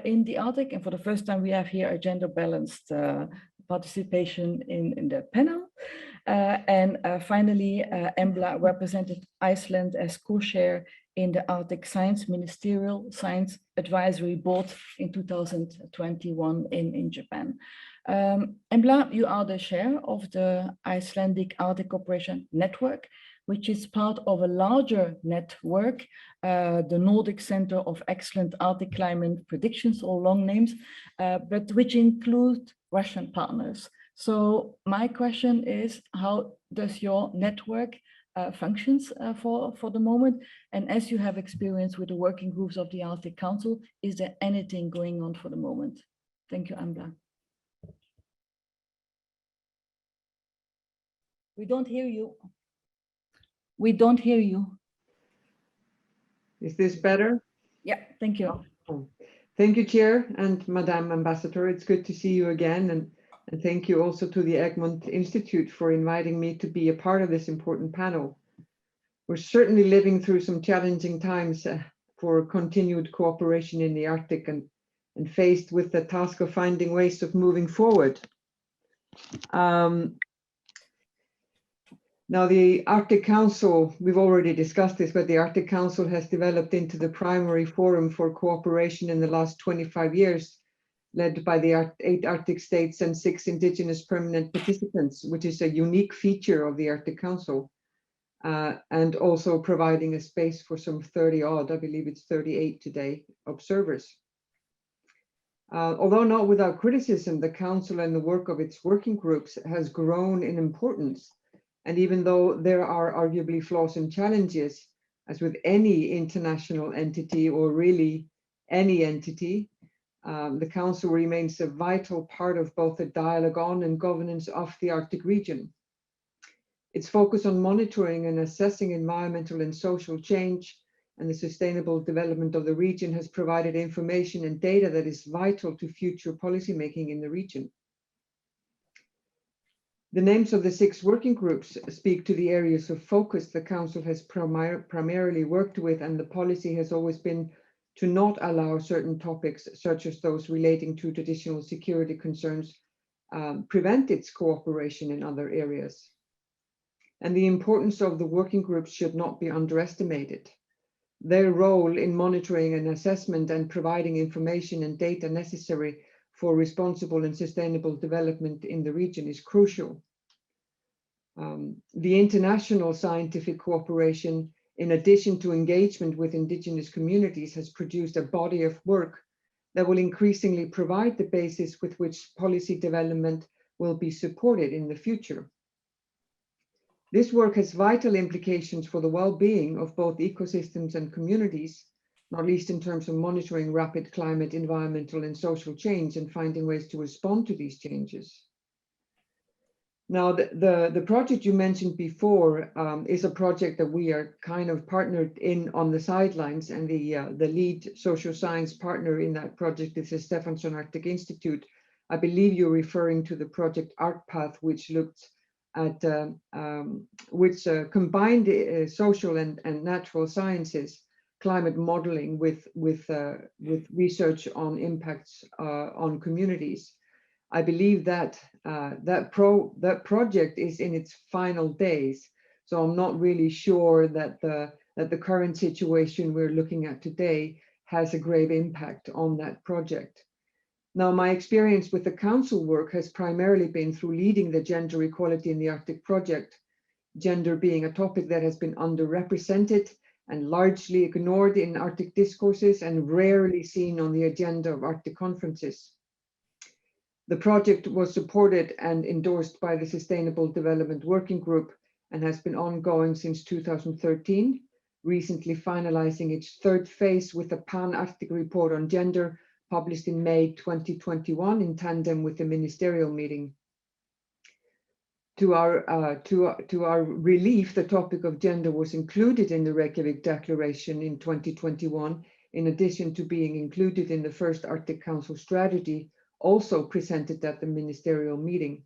in the Arctic. And for the first time, we have here a gender balanced participation in the panel. Finally, Embla represented Iceland as co-chair in the Arctic Science Ministerial Science Advisory Board in 2021 in Japan. Embla, you are the chair of the Icelandic Arctic Cooperation Network, which is part of a larger network, the Nordic Center of Excellent Arctic Climate Predictions, all long names, but which include Russian partners. So my question is, how does your network functions for the moment? And as you have experience with the working groups of the Arctic Council, is there anything going on for the moment? Thank you, Embla. We don't hear you. We don't hear you. Is this better? Yeah, thank you. Oh. Thank you, Chair and Madam Ambassador. It's good to see you again. And thank you also to the Egmont Institute for inviting me to be a part of this important panel. We're certainly living through some challenging times for continued cooperation in the Arctic and faced with the task of finding ways of moving forward. Now, the Arctic Council, we've already discussed this, but the Arctic Council has developed into the primary forum for cooperation in the last 25 years, led by the 8 Arctic states and 6 indigenous permanent participants, which is a unique feature of the Arctic Council, and also providing a space for some 30 odd, I believe it's 38 today, observers. Although not without criticism, the Council and the work of its working groups has grown in importance. And even though there are arguably flaws and challenges, as with any international entity or really any entity, the Council remains a vital part of both the dialogue on and governance of the Arctic region. Its focus on monitoring and assessing environmental and social change and the sustainable development of the region has provided information and data that is vital to future policymaking in the region. The names of the 6 working groups speak to the areas of focus the Council has primarily worked with, and the policy has always been to not allow certain topics, such as those relating to traditional security concerns, prevent its cooperation in other areas. And the importance of the working groups should not be underestimated. Their role in monitoring and assessment and providing information and data necessary for responsible and sustainable development in the region is crucial. The international scientific cooperation, in addition to engagement with indigenous communities, has produced a body of work that will increasingly provide the basis with which policy development will be supported in the future. This work has vital implications for the well-being of both ecosystems and communities, not least in terms of monitoring rapid climate, environmental, and social change and finding ways to respond to these changes. Now, the project you mentioned before is a project that we are kind of partnered in on the sidelines, and the lead social science partner in that project is the Stefansson Arctic Institute. I believe you're referring to the project ArcPath, which looked at combined social and natural sciences, climate modeling with research on impacts on communities. I believe that that project is in its final days, so I'm not really sure that the current situation we're looking at today has a grave impact on that project. Now, my experience with the Council work has primarily been through leading the gender equality in the Arctic project, gender being a topic that has been underrepresented and largely ignored in Arctic discourses and rarely seen on the agenda of Arctic conferences. The project was supported and endorsed by the Sustainable Development Working Group and has been ongoing since 2013, recently finalizing its 3rd phase with a Pan-Arctic report on gender published in May 2021 in tandem with the ministerial meeting. To our relief, the topic of gender was included in the Reykjavik Declaration in 2021, in addition to being included in the first Arctic Council strategy, also presented at the ministerial meeting.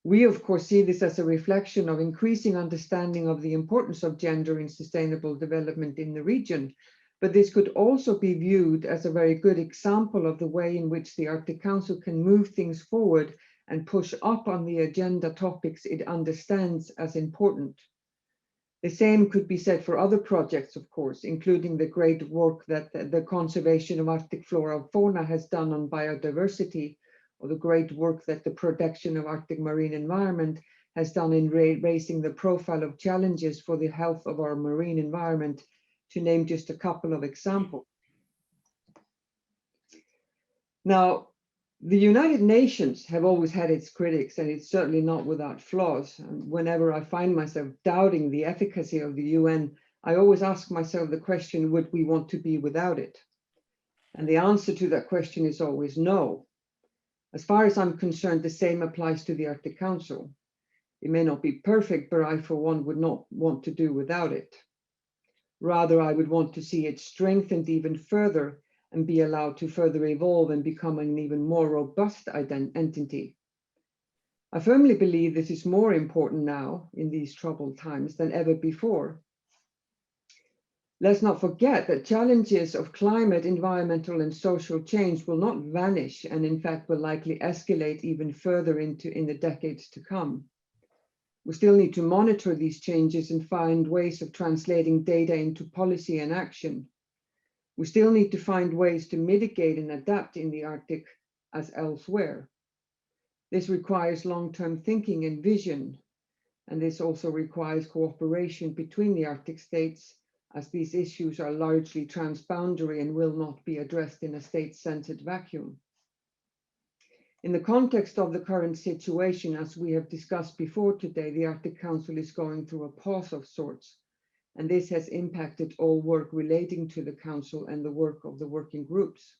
We, of course, see this as a reflection of increasing understanding of the importance of gender in sustainable development in the region. But this could also be viewed as a very good example of the way in which the Arctic Council can move things forward and push up on the agenda topics it understands as important. The same could be said for other projects, of course, including the great work that the conservation of Arctic flora and fauna has done on biodiversity, or the great work that the protection of Arctic marine environment has done in raising the profile of challenges for the health of our marine environment, to name just a couple of examples. Now, the United Nations have always had its critics, and it's certainly not without flaws. And whenever I find myself doubting the efficacy of the UN, I always ask myself the question, would we want to be without it? And the answer to that question is always no. As far as I'm concerned, the same applies to the Arctic Council. It may not be perfect, but I, for one, would not want to do without it. Rather, I would want to see it strengthened even further and be allowed to further evolve and become an even more robust entity. I firmly believe this is more important now in these troubled times than ever before. Let's not forget that challenges of climate, environmental, and social change will not vanish, and in fact will likely escalate even further in the decades to come. We still need to monitor these changes and find ways of translating data into policy and action. We still need to find ways to mitigate and adapt in the Arctic as elsewhere. This requires long-term thinking and vision, and this also requires cooperation between the Arctic states, as these issues are largely transboundary and will not be addressed in a state-centered vacuum. In the context of the current situation, as we have discussed before today, the Arctic Council is going through a pause of sorts, and this has impacted all work relating to the Council and the work of the working groups.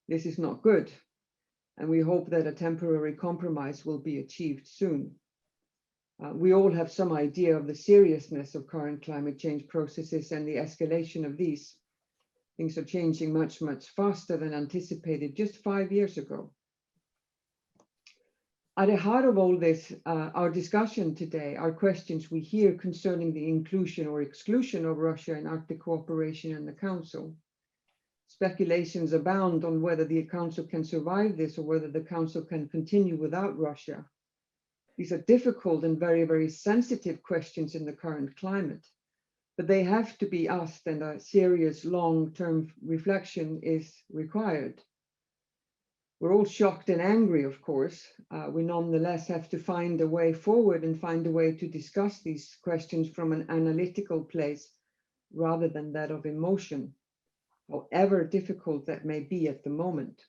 This is not good, and we hope that a temporary compromise will be achieved soon. We all have some idea of the seriousness of current climate change processes and the escalation of these. Things are changing much, much faster than anticipated just 5 years ago. At the heart of all this, our discussion today are questions we hear concerning the inclusion or exclusion of Russia in Arctic cooperation and the Council. Speculations abound on whether the Council can survive this or whether the Council can continue without Russia. These are difficult and very, very sensitive questions in the current climate, but they have to be asked, and a serious long-term reflection is required. We're all shocked and angry, of course. We nonetheless have to find a way forward and find a way to discuss these questions from an analytical place rather than that of emotion, however difficult that may be at the moment.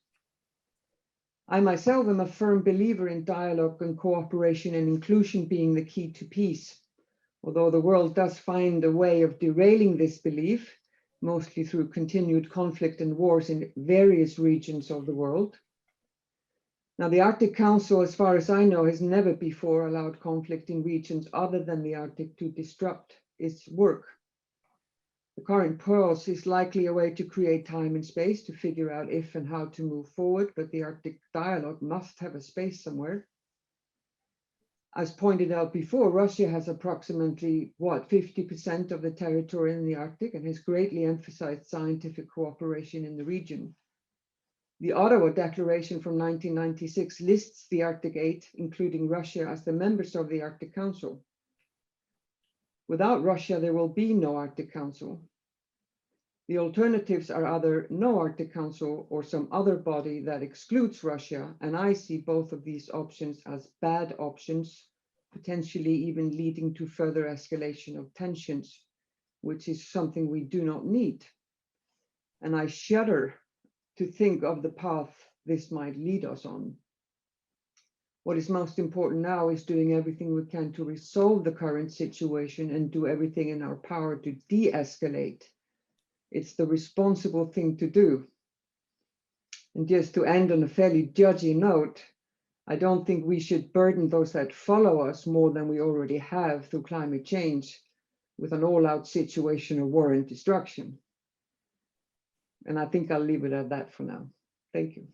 I myself am a firm believer in dialogue and cooperation and inclusion being the key to peace, although the world does find a way of derailing this belief, mostly through continued conflict and wars in various regions of the world. Now, the Arctic Council, as far as I know, has never before allowed conflict in regions other than the Arctic to disrupt its work. The current pause is likely a way to create time and space to figure out if and how to move forward, but the Arctic dialogue must have a space somewhere. As pointed out before, Russia has approximately, 50% of the territory in the Arctic and has greatly emphasized scientific cooperation in the region. The Ottawa Declaration from 1996 lists the Arctic 8, including Russia, as the members of the Arctic Council. Without Russia, there will be no Arctic Council. The alternatives are either no Arctic Council or some other body that excludes Russia, and I see both of these options as bad options, potentially even leading to further escalation of tensions, which is something we do not need. And I shudder to think of the path this might lead us on. What is most important now is doing everything we can to resolve the current situation and do everything in our power to de-escalate. It's the responsible thing to do. And just to end on a fairly judgy note, I don't think we should burden those that follow us more than we already have through climate change with an all-out situation of war and destruction. And I think I'll leave it at that for now. Thank you.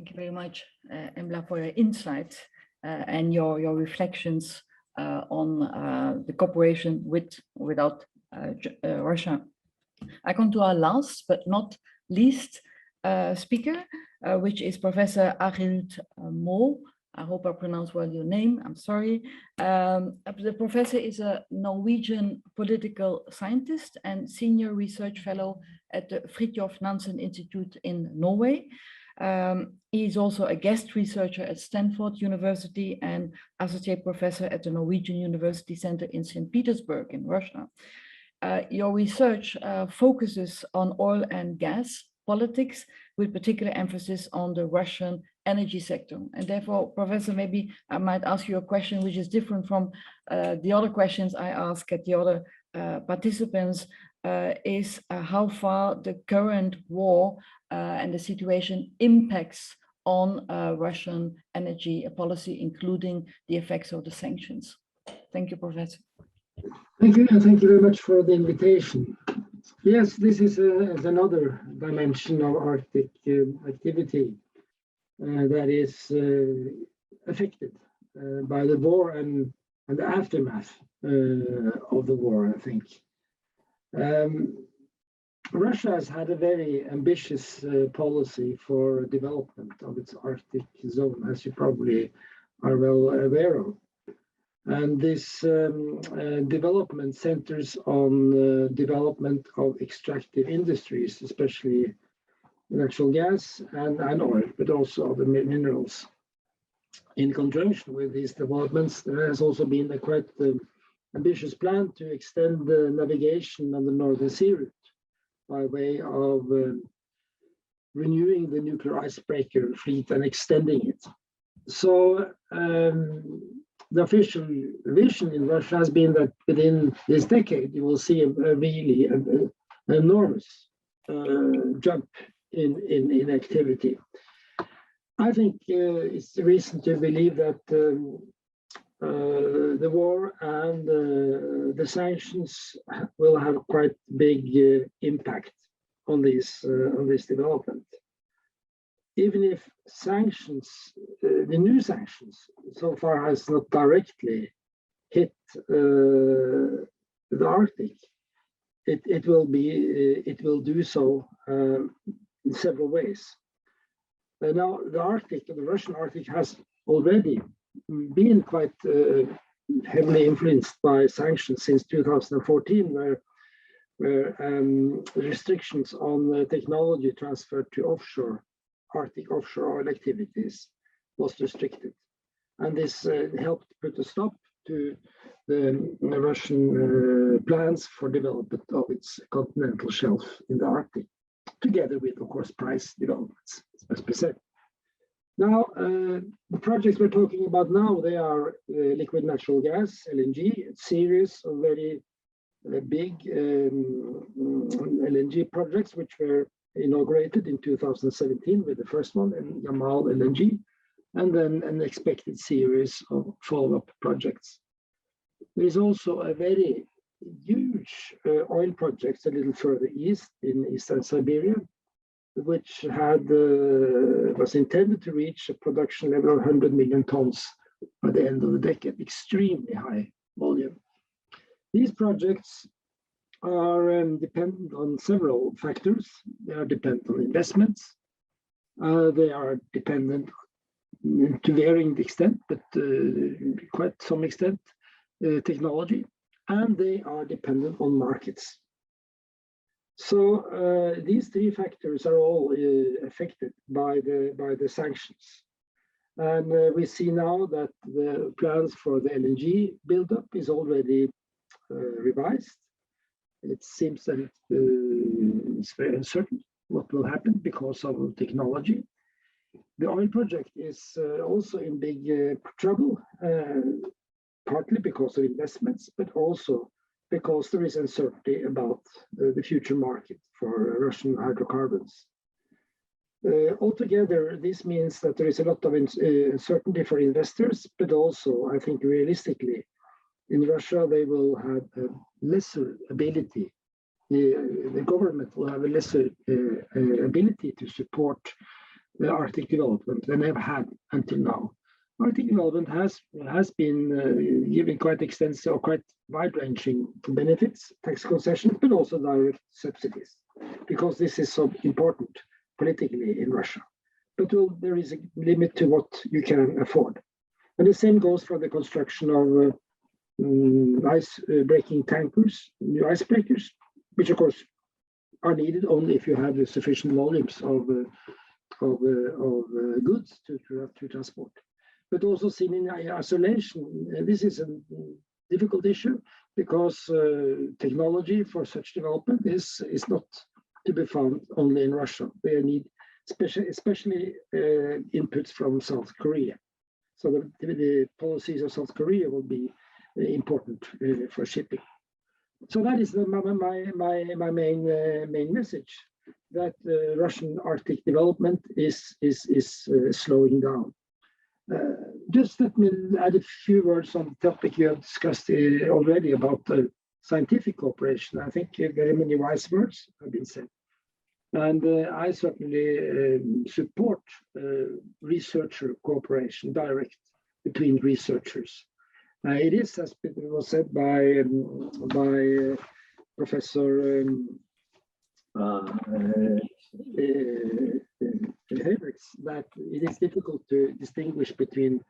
Thank you very much, Embla, for your insight and your reflections on the cooperation with or without Russia. I come to our last but not least speaker, which is Professor Arild Mo. I hope I pronounced well your name, I'm sorry. The professor is a Norwegian political scientist and senior research fellow at the Fridtjof Nansen Institute in Norway. He is also a guest researcher at Stanford University and associate professor at the Norwegian University Center in St. Petersburg in Russia. Your research focuses on oil and gas politics, with particular emphasis on the Russian energy sector. And therefore, Professor, maybe I might ask you a question which is different from the other questions I ask at the other participants, is how far the current war and the situation impacts on Russian energy policy, including the effects of the sanctions. Thank you, Professor. Thank you, and thank you very much for the invitation. Yes, this is another dimension of Arctic activity that is affected by the war and the aftermath of the war, I think. Russia has had a very ambitious policy for development of its Arctic zone, as you probably are well aware of. And this development centers on development of extractive industries, especially natural gas and oil, but also other minerals. In conjunction with these developments, there has also been a quite ambitious plan to extend the navigation on the Northern Sea route by way of renewing the nuclear icebreaker fleet and extending it. So the official vision in Russia has been that within this decade, you will see a really enormous jump in activity. I think it's reason to believe that the war and the sanctions will have quite big impact on this development. Even if sanctions, the new sanctions so far has not directly hit the Arctic, it will do so in several ways. Now the Russian Arctic has already been quite heavily influenced by sanctions since 2014, where restrictions on technology transfer to Arctic offshore oil activities was restricted. And this helped put a stop to the Russian plans for development of its continental shelf in the Arctic, together with, of course, price developments, as we said. Now, the projects we're talking about now, they are liquid natural gas, LNG, a series of very big LNG projects, which were inaugurated in 2017 with the first one, in Yamal LNG, and then an expected series of follow-up projects. There is also a very huge oil project a little further east in eastern Siberia, which was intended to reach a production level of 100 million tons by the end of the decade, extremely high volume. These projects are dependent on several factors. They are dependent on investments. They are dependent to varying extent, but quite some extent, technology, and they are dependent on markets. So these three factors are all affected by the sanctions. And we see now that the plans for the LNG buildup is already revised. It seems that it's very uncertain what will happen because of technology. The oil project is also in big trouble, partly because of investments, but also because there is uncertainty about the future market for Russian hydrocarbons. Altogether, this means that there is a lot of uncertainty for investors, but also, I think, realistically, in Russia, they will have a lesser ability. The government will have a lesser ability to support the Arctic development than they've had until now. Arctic development has been given quite extensive or quite wide-ranging benefits, tax concessions, but also direct subsidies, because this is so important politically in Russia. But there is a limit to what you can afford. And the same goes for the construction of ice-breaking tankers, new icebreakers, which of course are needed only if you have sufficient volumes of goods to transport. But also seen in isolation, this is a difficult issue because technology for such development is not to be found only in Russia. They need especially inputs from South Korea. So the policies of South Korea will be important for shipping. So that is my main message, that Russian Arctic development is slowing down. Just let me add a few words on the topic you have discussed already about scientific cooperation. I think very many wise words have been said. And I certainly support researcher cooperation, direct between researchers. It is, as it was said by Professor Høglund, that it is difficult to distinguish between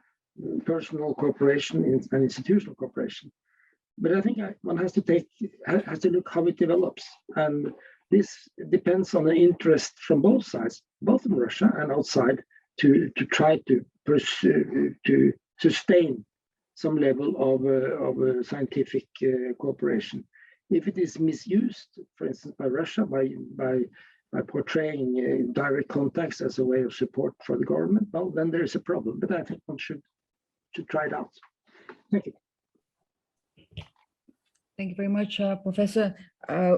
personal cooperation and institutional cooperation. But I think one has to look how it develops, and this depends on the interest from both sides, both in Russia and outside, to try to pursue, to sustain some level of scientific cooperation. If it is misused, for instance, by Russia, by portraying direct contacts as a way of support for the government, well, then there is a problem. But I think one should try it out. Thank you. Thank you very much, Professor.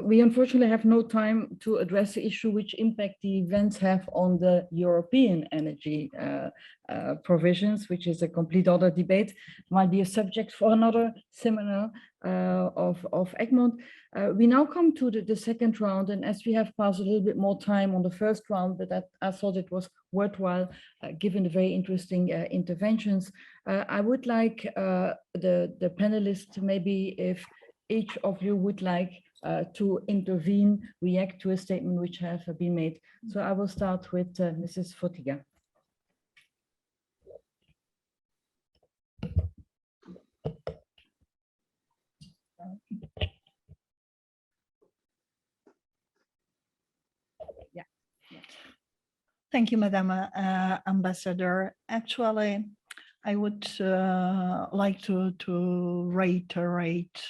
We unfortunately have no time to address the issue which impact the events have on the European energy provisions, which is a complete other debate. It might be a subject for another seminar of Egmont. We now come to the second round, and as we have passed a little bit more time on the first round, but I thought it was worthwhile, given the very interesting interventions, I would like the panelists, maybe if each of you would like to intervene, react to a statement which have been made. So I will start with Mrs. Fotyga. Yeah. Thank you, Madam Ambassador. Actually, I would like to reiterate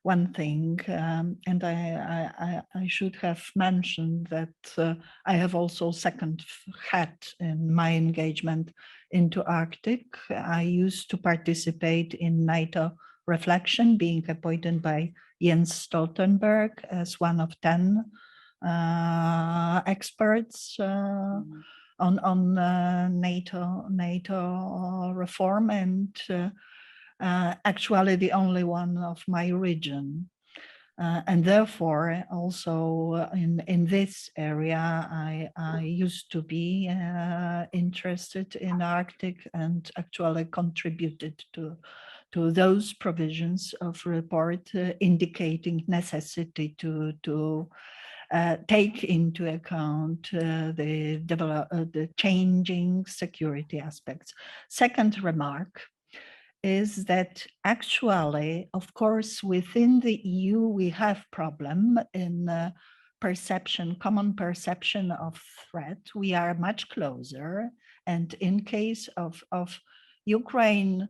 one thing, and I should have mentioned that I have also second hat in my engagement into Arctic. I used to participate in NATO reflection, being appointed by Jens Stoltenberg as one of 10 experts on NATO reform, and actually the only one of my region. And therefore, also in this area, I used to be interested in Arctic and actually contributed to those provisions of report indicating necessity to take into account the changing security aspects. Second remark is that actually, of course, within the EU, we have problem in common perception of threat. We are much closer. And in case of Ukraine,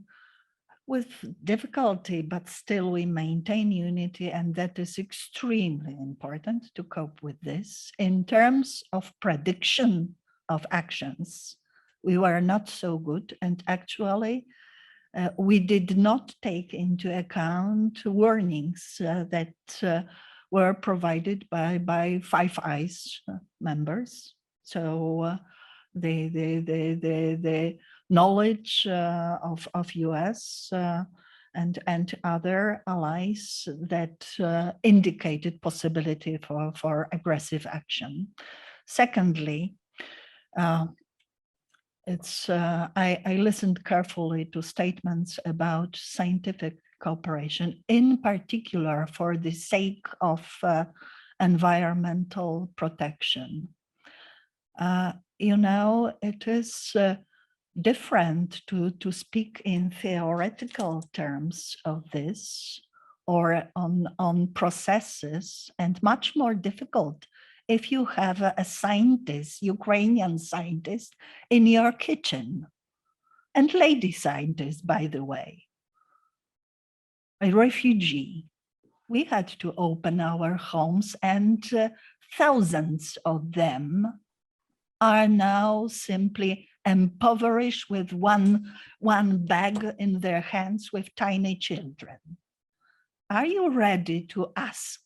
with difficulty, but still we maintain unity, and that is extremely important to cope with this. In terms of prediction of actions, we were not so good, and actually we did not take into account warnings that were provided by Five Eyes members. So the knowledge of US and other allies that indicated possibility for aggressive action. Secondly, I listened carefully to statements about scientific cooperation, in particular for the sake of environmental protection. You know, it is different to speak in theoretical terms of this or on processes, and much more difficult if you have a scientist, Ukrainian scientist, in your kitchen, and lady scientist, by the way, a refugee. We had to open our homes, and thousands of them are now simply impoverished with one bag in their hands with tiny children. Are you ready to ask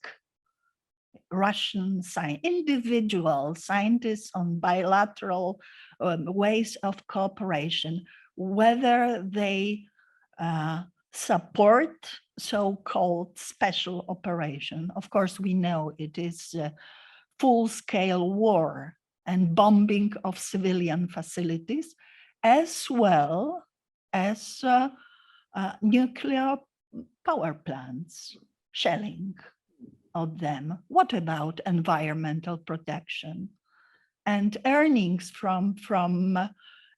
Russian individual scientists on bilateral ways of cooperation whether they support so-called special operation? Of course, we know it is a full-scale war and bombing of civilian facilities, as well as nuclear power plants, shelling of them. What about environmental protection? And earnings from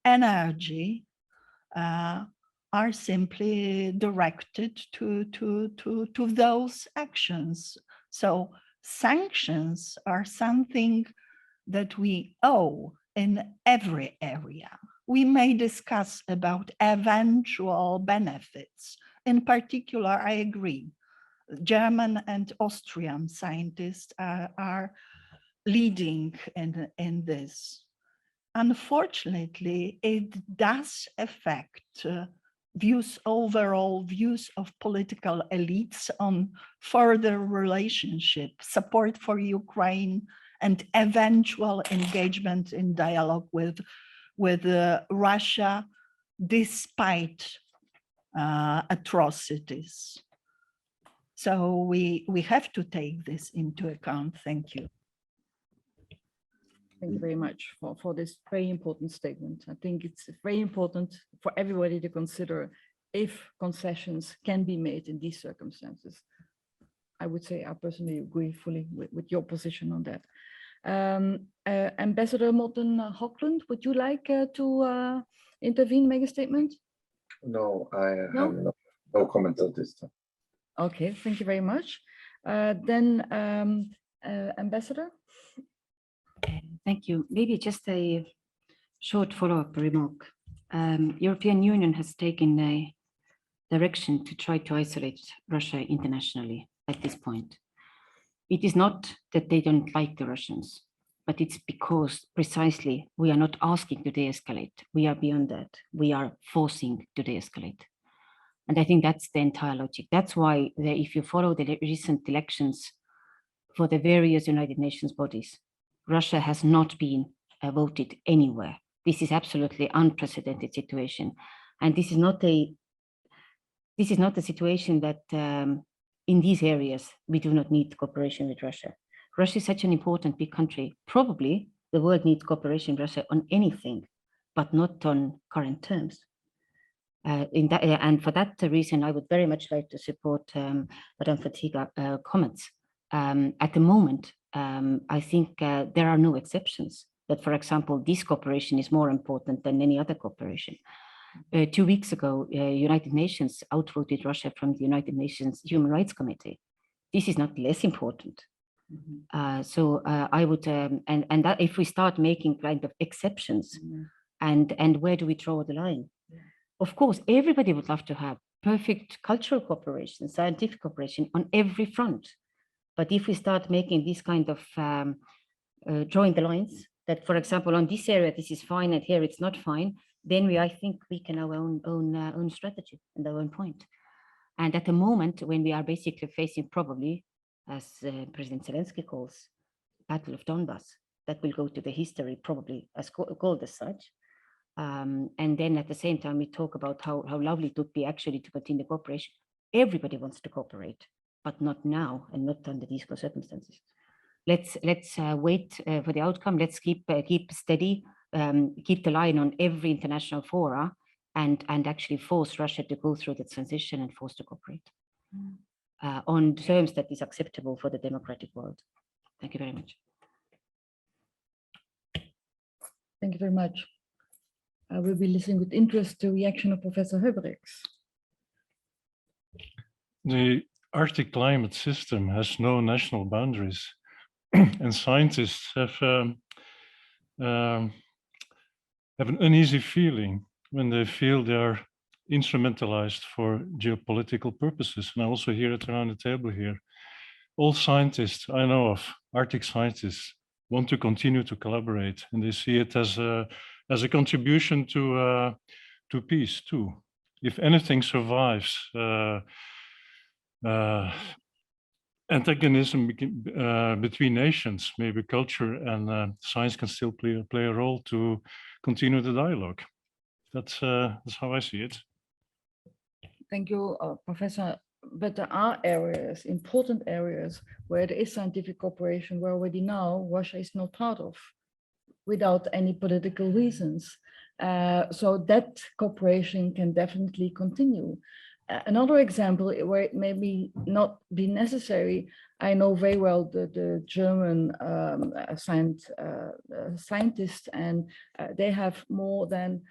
energy are simply directed to those actions. So sanctions are something that we owe in every area. We may discuss about eventual benefits. In particular, I agree, German and Austrian scientists are leading in this. Unfortunately, it does affect overall views of political elites on further relationship, support for Ukraine, and eventual engagement in dialogue with Russia, despite atrocities. So we have to take this into account. Thank you. Thank you very much for this very important statement. I think it's very important for everybody to consider if concessions can be made in these circumstances. I would say I personally agree fully with your position on that. Ambassador Morton Høglund, would you like to intervene, make a statement? No, I have no comment at this time. Okay, thank you very much. Then Ambassador? Thank you. Maybe just a short follow-up remark. European Union has taken a direction to try to isolate Russia internationally at this point. It is not that they don't like the Russians, but it's because precisely we are not asking to de-escalate. We are beyond that. We are forcing to de-escalate. And I think that's the entire logic. That's why if you follow the recent elections for the various United Nations bodies, Russia has not been voted anywhere. This is absolutely unprecedented situation. And this is not a situation that in these areas, we do not need cooperation with Russia. Russia is such an important big country. Probably the world needs cooperation with Russia on anything, but not on current terms. And for that reason, I would very much like to support Madame Fotyga comments. At the moment, I think there are no exceptions that, for example, this cooperation is more important than any other cooperation. 2 weeks ago, United Nations outvoted Russia from the United Nations Human Rights Committee. This is not less important. So I would, and that if we start making kind of exceptions, and where do we draw the line? Of course, everybody would love to have perfect cultural cooperation, scientific cooperation on every front. But if we start making this kind of drawing the lines, that, for example, on this area, this is fine, and here it's not fine, then I think we can our own strategy and our own point. And at the moment, when we are basically facing probably, as President Zelensky calls, Battle of Donbass, that will go to the history probably as called as such. And then at the same time, we talk about how lovely it would be actually to continue cooperation. Everybody wants to cooperate, but not now and not under these circumstances. Let's wait for the outcome. Let's keep steady keep the line on every international fora and actually force Russia to go through the transition and force to cooperate on terms that is acceptable for the democratic world. Thank you very much. Thank you very much. I will be listening with interest to the reaction of Professor Høglund. The Arctic climate system has no national boundaries, and scientists have an uneasy feeling when they feel they are instrumentalized for geopolitical purposes. And I also hear it around the table here. All scientists I know of, Arctic scientists, want to continue to collaborate, and they see it as a contribution to peace too. If anything survives antagonism between nations, maybe culture and science can still play a role to continue the dialogue. That's how I see it. Thank you, Professor. But there are areas, important areas, where there is scientific cooperation, where already now Russia is not part of, without any political reasons. So that cooperation can definitely continue. Another example where it may not be necessary, I know very well the German scientists, and they have more than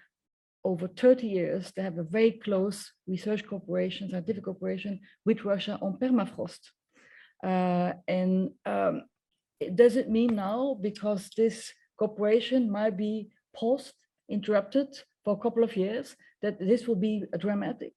over 30 years, they have a very close research cooperation, scientific cooperation with Russia on permafrost. Does it mean now, because this cooperation might be paused, interrupted for a couple of years, that this will be dramatic?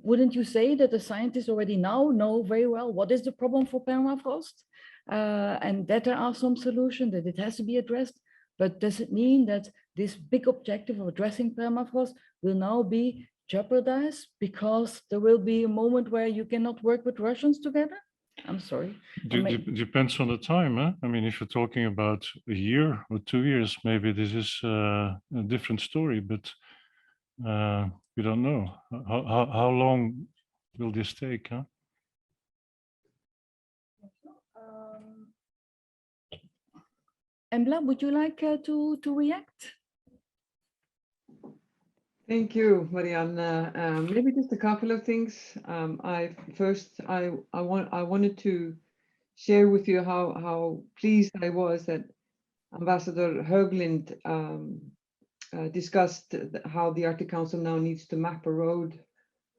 Wouldn't you say that the scientists already now know very well what is the problem for permafrost, and that there are some solutions, that it has to be addressed? But does it mean that this big objective of addressing permafrost will now be jeopardized because there will be a moment where you cannot work with Russians together? I'm sorry. Depends on the time. Huh? I mean, if you're talking about a year or 2 years, maybe this is a different story, but we don't know. How long will this take? Huh? Embla, would you like to react? Thank you, Marianne. Maybe just a couple of things. I wanted to share with you how pleased I was that Ambassador Høglund discussed how the Arctic Council now needs to map a road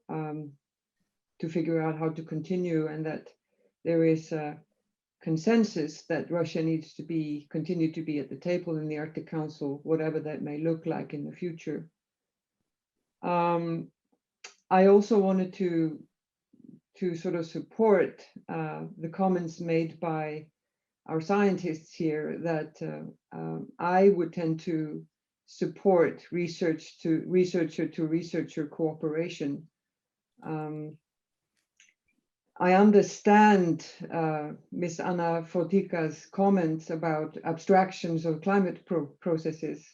to figure out how to continue, and that there is a consensus that Russia needs to continue to be at the table in the Arctic Council, whatever that may look like in the future. I also wanted to sort of support the comments made by our scientists here that I would tend to support researcher cooperation. I understand Ms. Anna Fotyga's comments about abstractions of climate processes.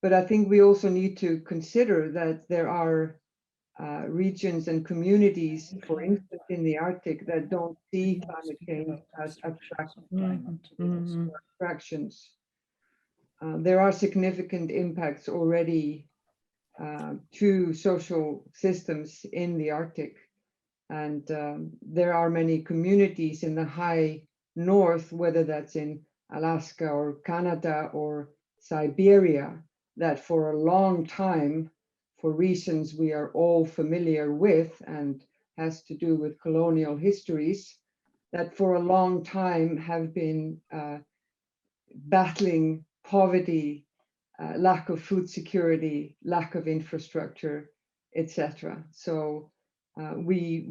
But I think we also need to consider that there are regions and communities, for instance, in the Arctic, that don't see climate change as abstractions. There are significant impacts already to social systems in the Arctic. And there are many communities in the high north, whether that's in Alaska or Canada or Siberia, that for a long time, for reasons we are all familiar with and has to do with colonial histories, that for a long time have been battling poverty, lack of food security, lack of infrastructure, etc. So we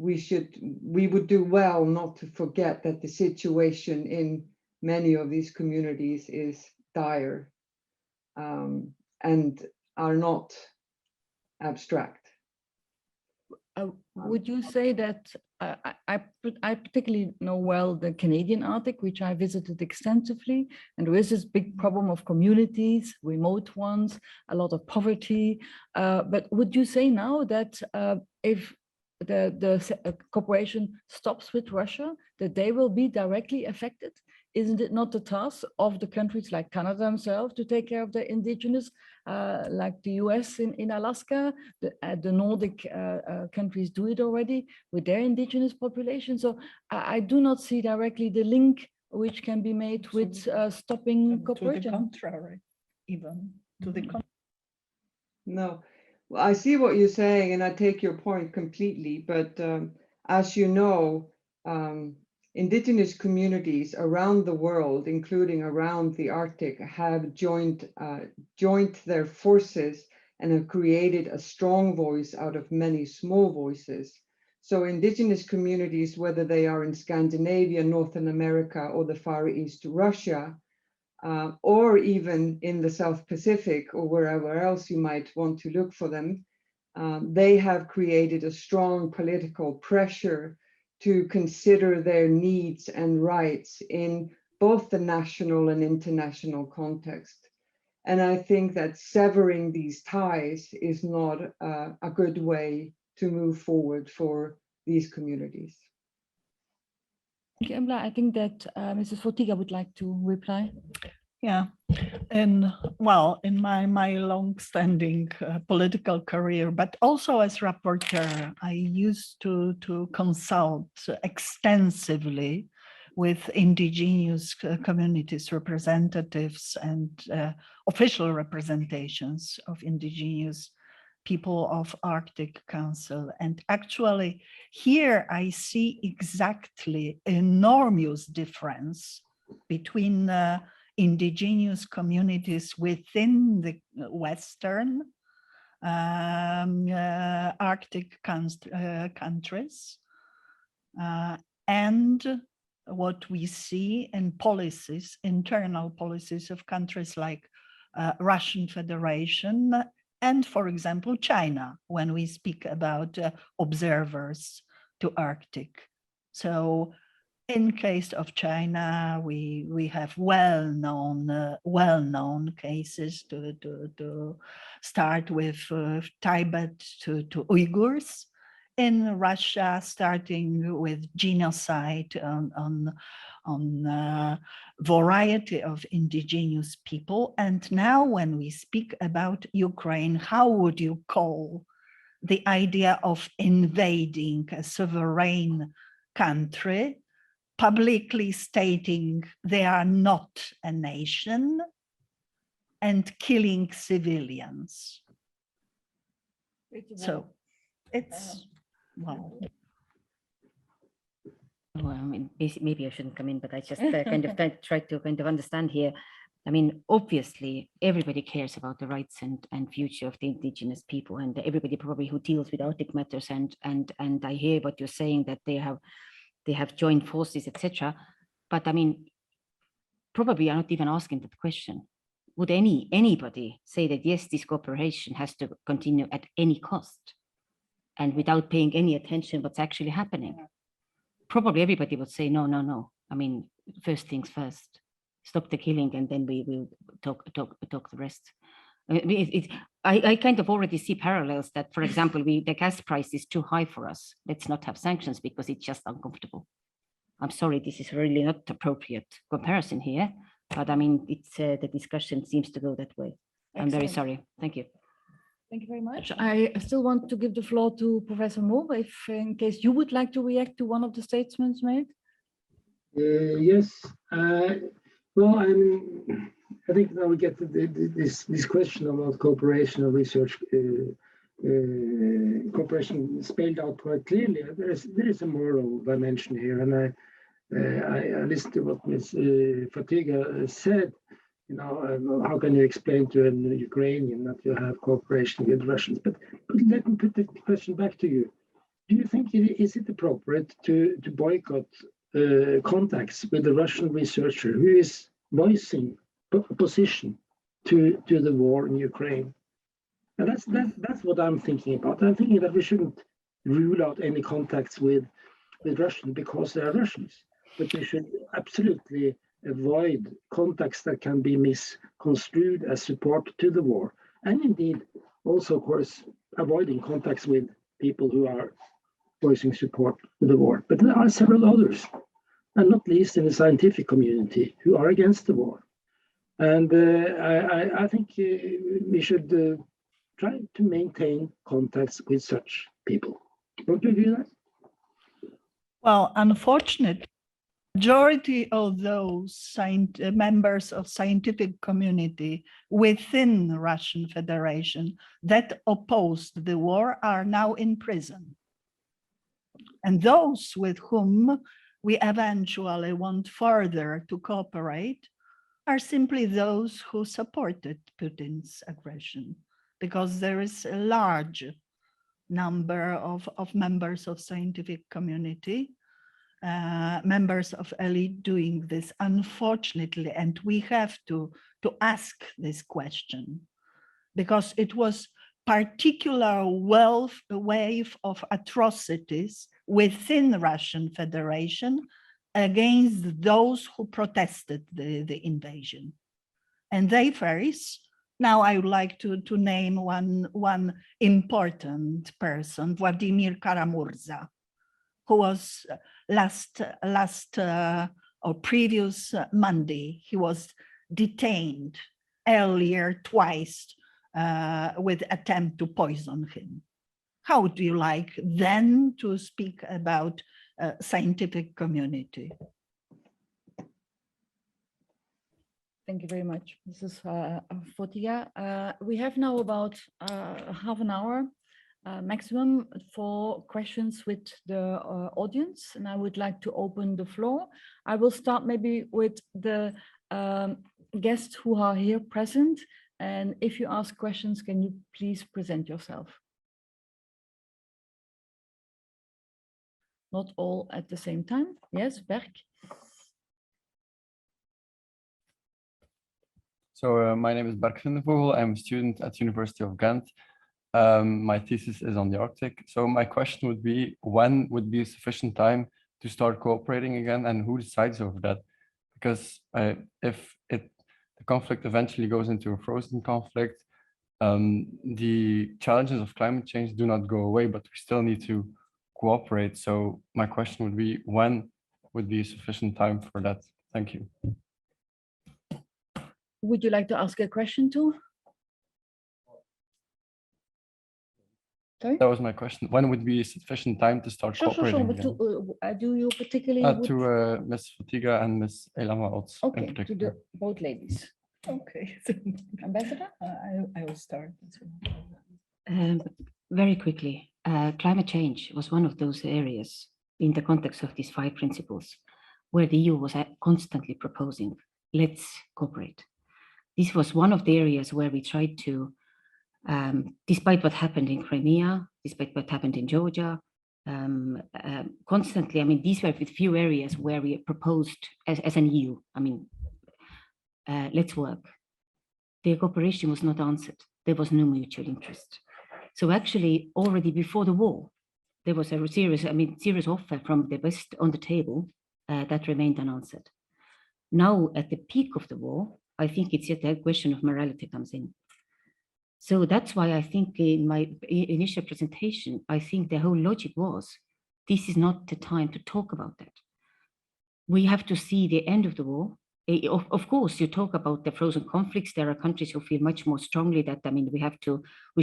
would do well not to forget that the situation in many of these communities is dire and are not abstract. Would you say that I particularly know well the Canadian Arctic, which I visited extensively, and there is this big problem of communities, remote ones, a lot of poverty. But would you say now that if the cooperation stops with Russia, that they will be directly affected? isn't it not the task of the countries like Canada themselves to take care of their indigenous, like the US in Alaska? The Nordic countries do it already with their indigenous population. So I do not see directly the link which can be made with stopping cooperation. To the contrary, even to the contrary. No, well, I see what you're saying, and I take your point completely. But as you know, indigenous communities around the world, including around the Arctic, have joined their forces and have created a strong voice out of many small voices. So indigenous communities, whether they are in Scandinavia, Northern America, or the Far East Russia, or even in the South Pacific or wherever else you might want to look for them, they have created a strong political pressure to consider their needs and rights in both the national and international context. And I think that severing these ties is not a good way to move forward for these communities. Thank you, Embla. I think that Mrs. Fotyga would like to reply. Yeah, and well, in my long-standing political career, but also as rapporteur, I used to consult extensively with indigenous communities representatives and official representations of indigenous people of Arctic Council. And actually here I see exactly enormous difference between indigenous communities within the Western Arctic countries and what we see in policies, internal policies of countries like Russian Federation and, for example, China, when we speak about observers to Arctic. So in case of China, we have well-known cases to start with Tibet to Uyghurs. In Russia, starting with genocide on variety of indigenous people. And now when we speak about Ukraine, how would you call the idea of invading a sovereign country, publicly stating they are not a nation and killing civilians? So it's, well. Well, I mean, maybe I shouldn't come in, but I just kind of try to kind of understand here. I mean, obviously, everybody cares about the rights and future of the indigenous people, and everybody probably who deals with Arctic matters. And I hear what you're saying, that they have joined forces, etc. But I mean, probably are not even asking that question. Would anybody say that yes, this cooperation has to continue at any cost, and without paying any attention what's actually happening? Probably everybody would say no, no, no. I mean, first things first. Stop the killing, and then we will talk the rest. I kind of already see parallels that, for example, the gas price is too high for us. Let's not have sanctions because it's just uncomfortable. I'm sorry, this is really not appropriate comparison here, but I mean, it's the discussion seems to go that way. I'm very sorry. Thank you. Thank you very much. I still want to give the floor to Professor Moore, if in case you would like to react to one of the statements made. Yes. Well, I think now we get to this question about cooperation and research. Cooperation spelled out quite clearly. There is a moral dimension here, and I listened to what Ms. Fotyga said. You know, how can you explain to an Ukrainian that you have cooperation with Russians? But let me put the question back to you. Do you think is it appropriate to boycott contacts with a Russian researcher who is voicing opposition to the war in Ukraine? And that's what I'm thinking about. I'm thinking that we shouldn't rule out any contacts with Russians because they are Russians, but we should absolutely avoid contacts that can be misconstrued as support to the war. And indeed, also, of course, avoiding contacts with people who are voicing support to the war. But there are several others. and not least in the scientific community, who are against the war. And I think we should try to maintain contacts with such people. Don't you do that? Well, unfortunately, majority of those members of scientific community within the Russian Federation that opposed the war are now in prison. And those with whom we eventually want further to cooperate are simply those who supported Putin's aggression, because there is a large number of members of scientific community, members of elite doing this, unfortunately, and we have to ask this question, because it was particular wave of atrocities within the Russian Federation against those who protested the invasion. And they face, now I would like to name one important person, Vladimir Kara-Murza, who was previous Monday, he was detained earlier twice with attempt to poison him. How do you like then to speak about scientific community? Thank you very much, Mrs. Fotyga. We have now about half an hour maximum for questions with the audience, and I would like to open the floor. I will start maybe with the guests who are here present, and if you ask questions, can you please present yourself? Not all at the same time. Yes, Berk. So my name is Berk Vindevogel. I'm a student at the University of Ghent. My thesis is on the Arctic. So my question would be, when would be sufficient time to start cooperating again, and who decides over that? Because if the conflict eventually goes into a frozen conflict, the challenges of climate change do not go away, but we still need to cooperate. So my question would be, when would be sufficient time for that? Thank you. Would you like to ask a question too? Sorry? That was my question. When would be sufficient time to start cooperating? But do you particularly to Ms. Fotyga and Ms. Ellamaa-Ots in okay, particular. to both ladies. Okay, Ambassador? I will start. Very quickly, climate change was one of those areas in the context of these 5 principles where the EU was constantly proposing, let's cooperate. This was one of the areas where we tried to, despite what happened in Crimea, despite what happened in Georgia, constantly, I mean, these were the few areas where we proposed as an EU, I mean, let's work. The cooperation was not answered. There was no mutual interest. So actually, already before the war, there was a serious offer from the West on the table that remained unanswered. Now, at the peak of the war, I think it's yet a question of morality comes in. So that's why I think in my initial presentation, I think the whole logic was, this is not the time to talk about that. We have to see the end of the war. Of course, you talk about the frozen conflicts. There are countries who feel much more strongly that, I mean, we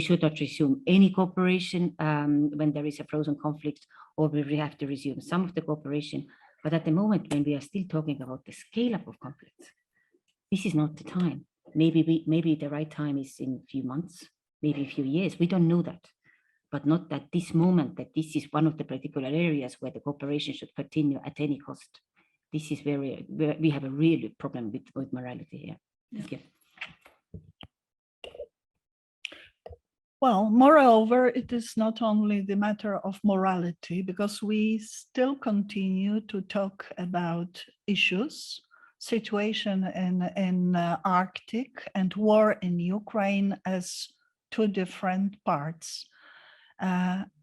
should not resume any cooperation when there is a frozen conflict, or we have to resume some of the cooperation. But at the moment, when we are still talking about the scale up of conflicts, this is not the time. Maybe the right time is in a few months, maybe a few years. We don't know that, but not at this moment, that this is one of the particular areas where the cooperation should continue at any cost. This is where we have a real problem with morality here. Thank you. Well, moreover, it is not only the matter of morality, because we still continue to talk about issues, situation in Arctic and war in Ukraine as 2 different parts.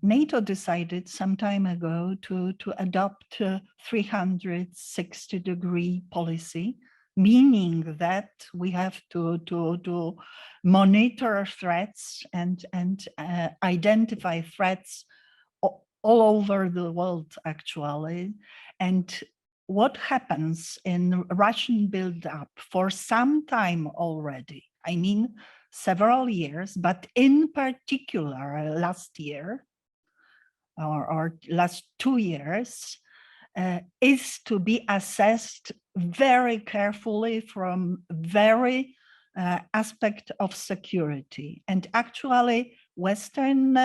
NATO decided some time ago to adopt a 360-degree policy, meaning that we have to monitor threats and identify threats all over the world, actually. And what happens in Russian build-up for some time already, I mean several years, but in particular last year or last 2 years, is to be assessed very carefully from very aspect of security. And actually, Western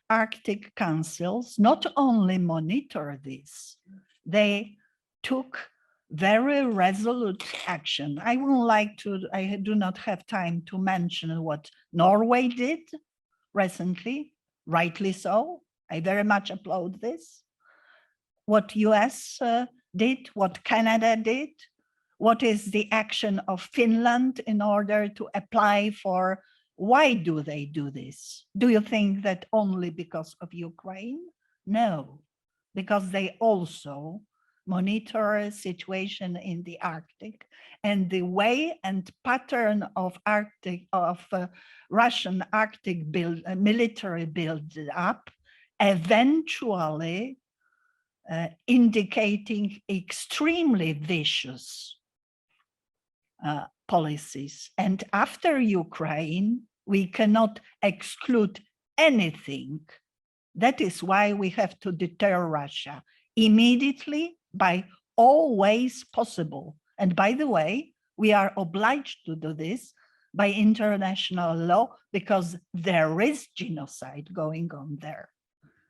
Arctic councils not only monitor this, they took very resolute action. I do not have time to mention what Norway did recently, rightly so. I very much applaud this. What US did, what Canada did, what is the action of Finland in order to apply for, why do they do this? Do you think that only because of Ukraine? No, because they also monitor a situation in the Arctic, and the way and pattern of Russian Arctic military build-up eventually indicating extremely vicious policies. And after Ukraine, we cannot exclude anything. That is why we have to deter Russia immediately by all ways possible. And by the way, we are obliged to do this by international law because there is genocide going on there.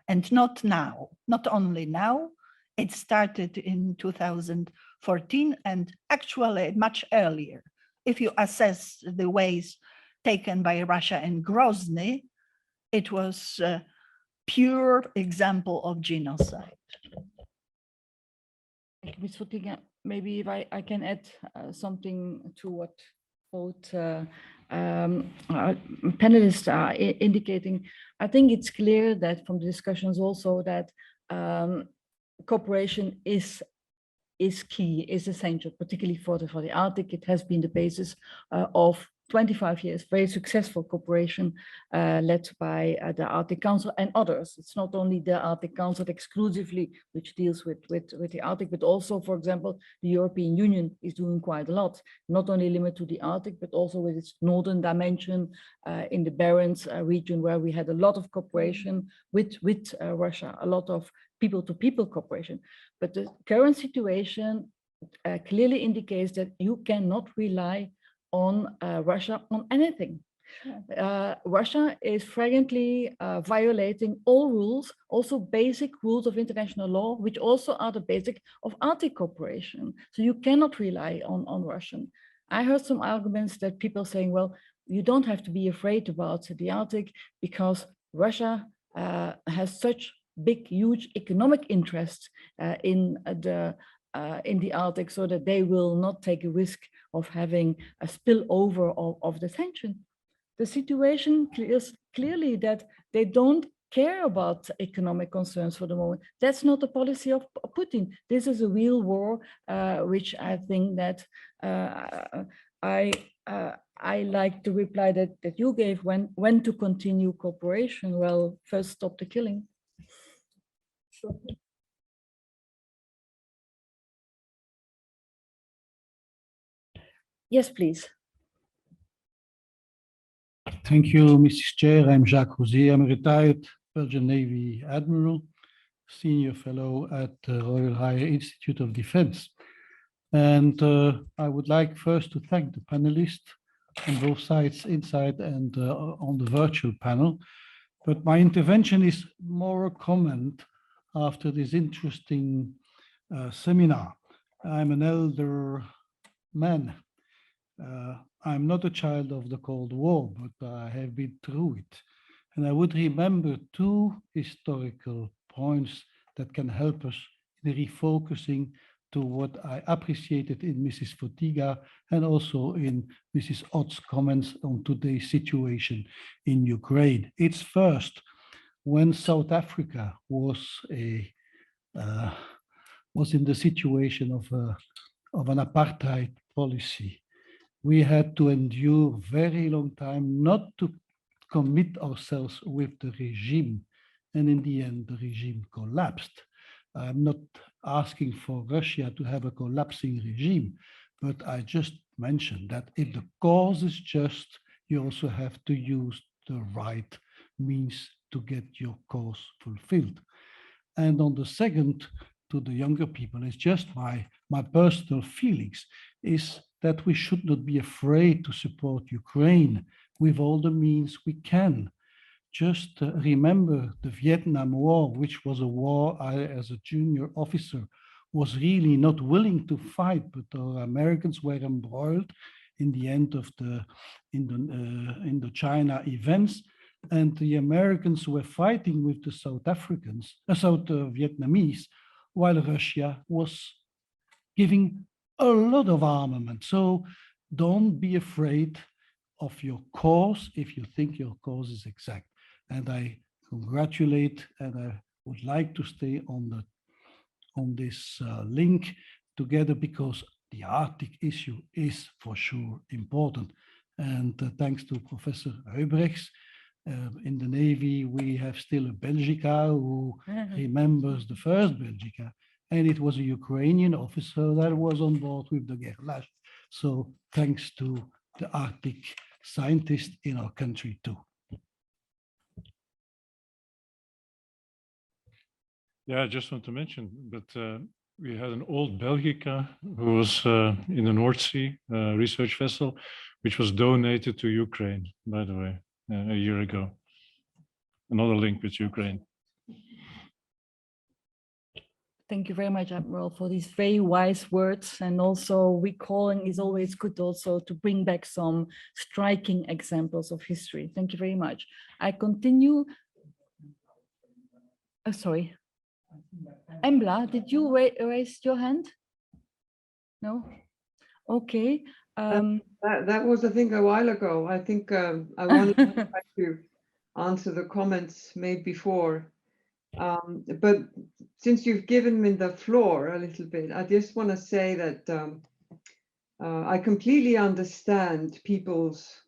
And not now, not only now, it started in 2014 and actually much earlier. If you assess the ways taken by Russia in Grozny, it was a pure example of genocide. Thank you, Ms. Fotyga. Maybe if I can add something to what both panelists are indicating. I think it's clear that from the discussions also that cooperation is key, is essential, particularly for the Arctic. It has been the basis of 25 years, very successful cooperation led by the Arctic Council and others. It's not only the Arctic Council exclusively, which deals with the Arctic, but also, for example, the European Union is doing quite a lot, not only limited to the Arctic, but also with its northern dimension in the Barents region, where we had a lot of cooperation with Russia, a lot of people-to-people cooperation. But the current situation clearly indicates that you cannot rely on Russia on anything. Russia is flagrantly violating all rules, also basic rules of international law, which also are the basic of Arctic cooperation. So you cannot rely on Russian. I heard some arguments that people saying, well, you don't have to be afraid about the Arctic because Russia has such big, huge economic interests in the Arctic, so that they will not take a risk of having a spillover of the tension. The situation is clearly that they don't care about economic concerns for the moment. That's not the policy of Putin. This is a real war, which I think that I like the reply that you gave when to continue cooperation. Well, first stop the killing. Sure. Yes, please. Thank you, Mrs. Chair. I'm Jacques Rosier. I'm a retired Belgian Navy Admiral, Senior Fellow at the Royal Higher Institute of Defense. And I would like first to thank the panelists on both sides, inside and on the virtual panel. But my intervention is more a comment after this interesting seminar. I'm an elder man. I'm not a child of the Cold War, but I have been through it. And I would remember two historical points that can help us in refocusing to what I appreciated in Mrs. Fotyga and also in Mrs. Ots' comments on today's situation in Ukraine. It's first, when South Africa was in the situation of an apartheid policy, we had to endure very long time not to commit ourselves with the regime. And in the end, the regime collapsed. I'm not asking for Russia to have a collapsing regime, but I just mentioned that if the cause is just, you also have to use the right means to get your cause fulfilled. And on the second, to the younger people, it's just my personal feelings, is that we should not be afraid to support Ukraine with all the means we can. Just remember the Vietnam War, which was a war I, as a junior officer, was really not willing to fight, but the Americans were embroiled in the end of the Indochina events, and the Americans were fighting with the South Vietnamese, while Russia was giving a lot of armament. So don't be afraid of your cause if you think your cause is exact. And I congratulate, and I would like to stay on this link together, because the Arctic issue is for sure important. And thanks to Professor Høybrechts, in the Navy, we have still a Belgica who remembers the first Belgica, and it was a Ukrainian officer that was on board with the Gerlache. So thanks to the Arctic scientists in our country too. Yeah, I just want to mention that we had an old Belgica who was in the North Sea research vessel, which was donated to Ukraine, by the way, a year ago. Another link with Ukraine. Thank you very much, Admiral, for these very wise words. And also recalling is always good also to bring back some striking examples of history. Thank you very much. I continue. Sorry. Embla, did you raise your hand? No? Okay. That was, I think, a while ago. I think I wanted to answer the comments made before. But since you've given me the floor a little bit, I just want to say that I completely understand people's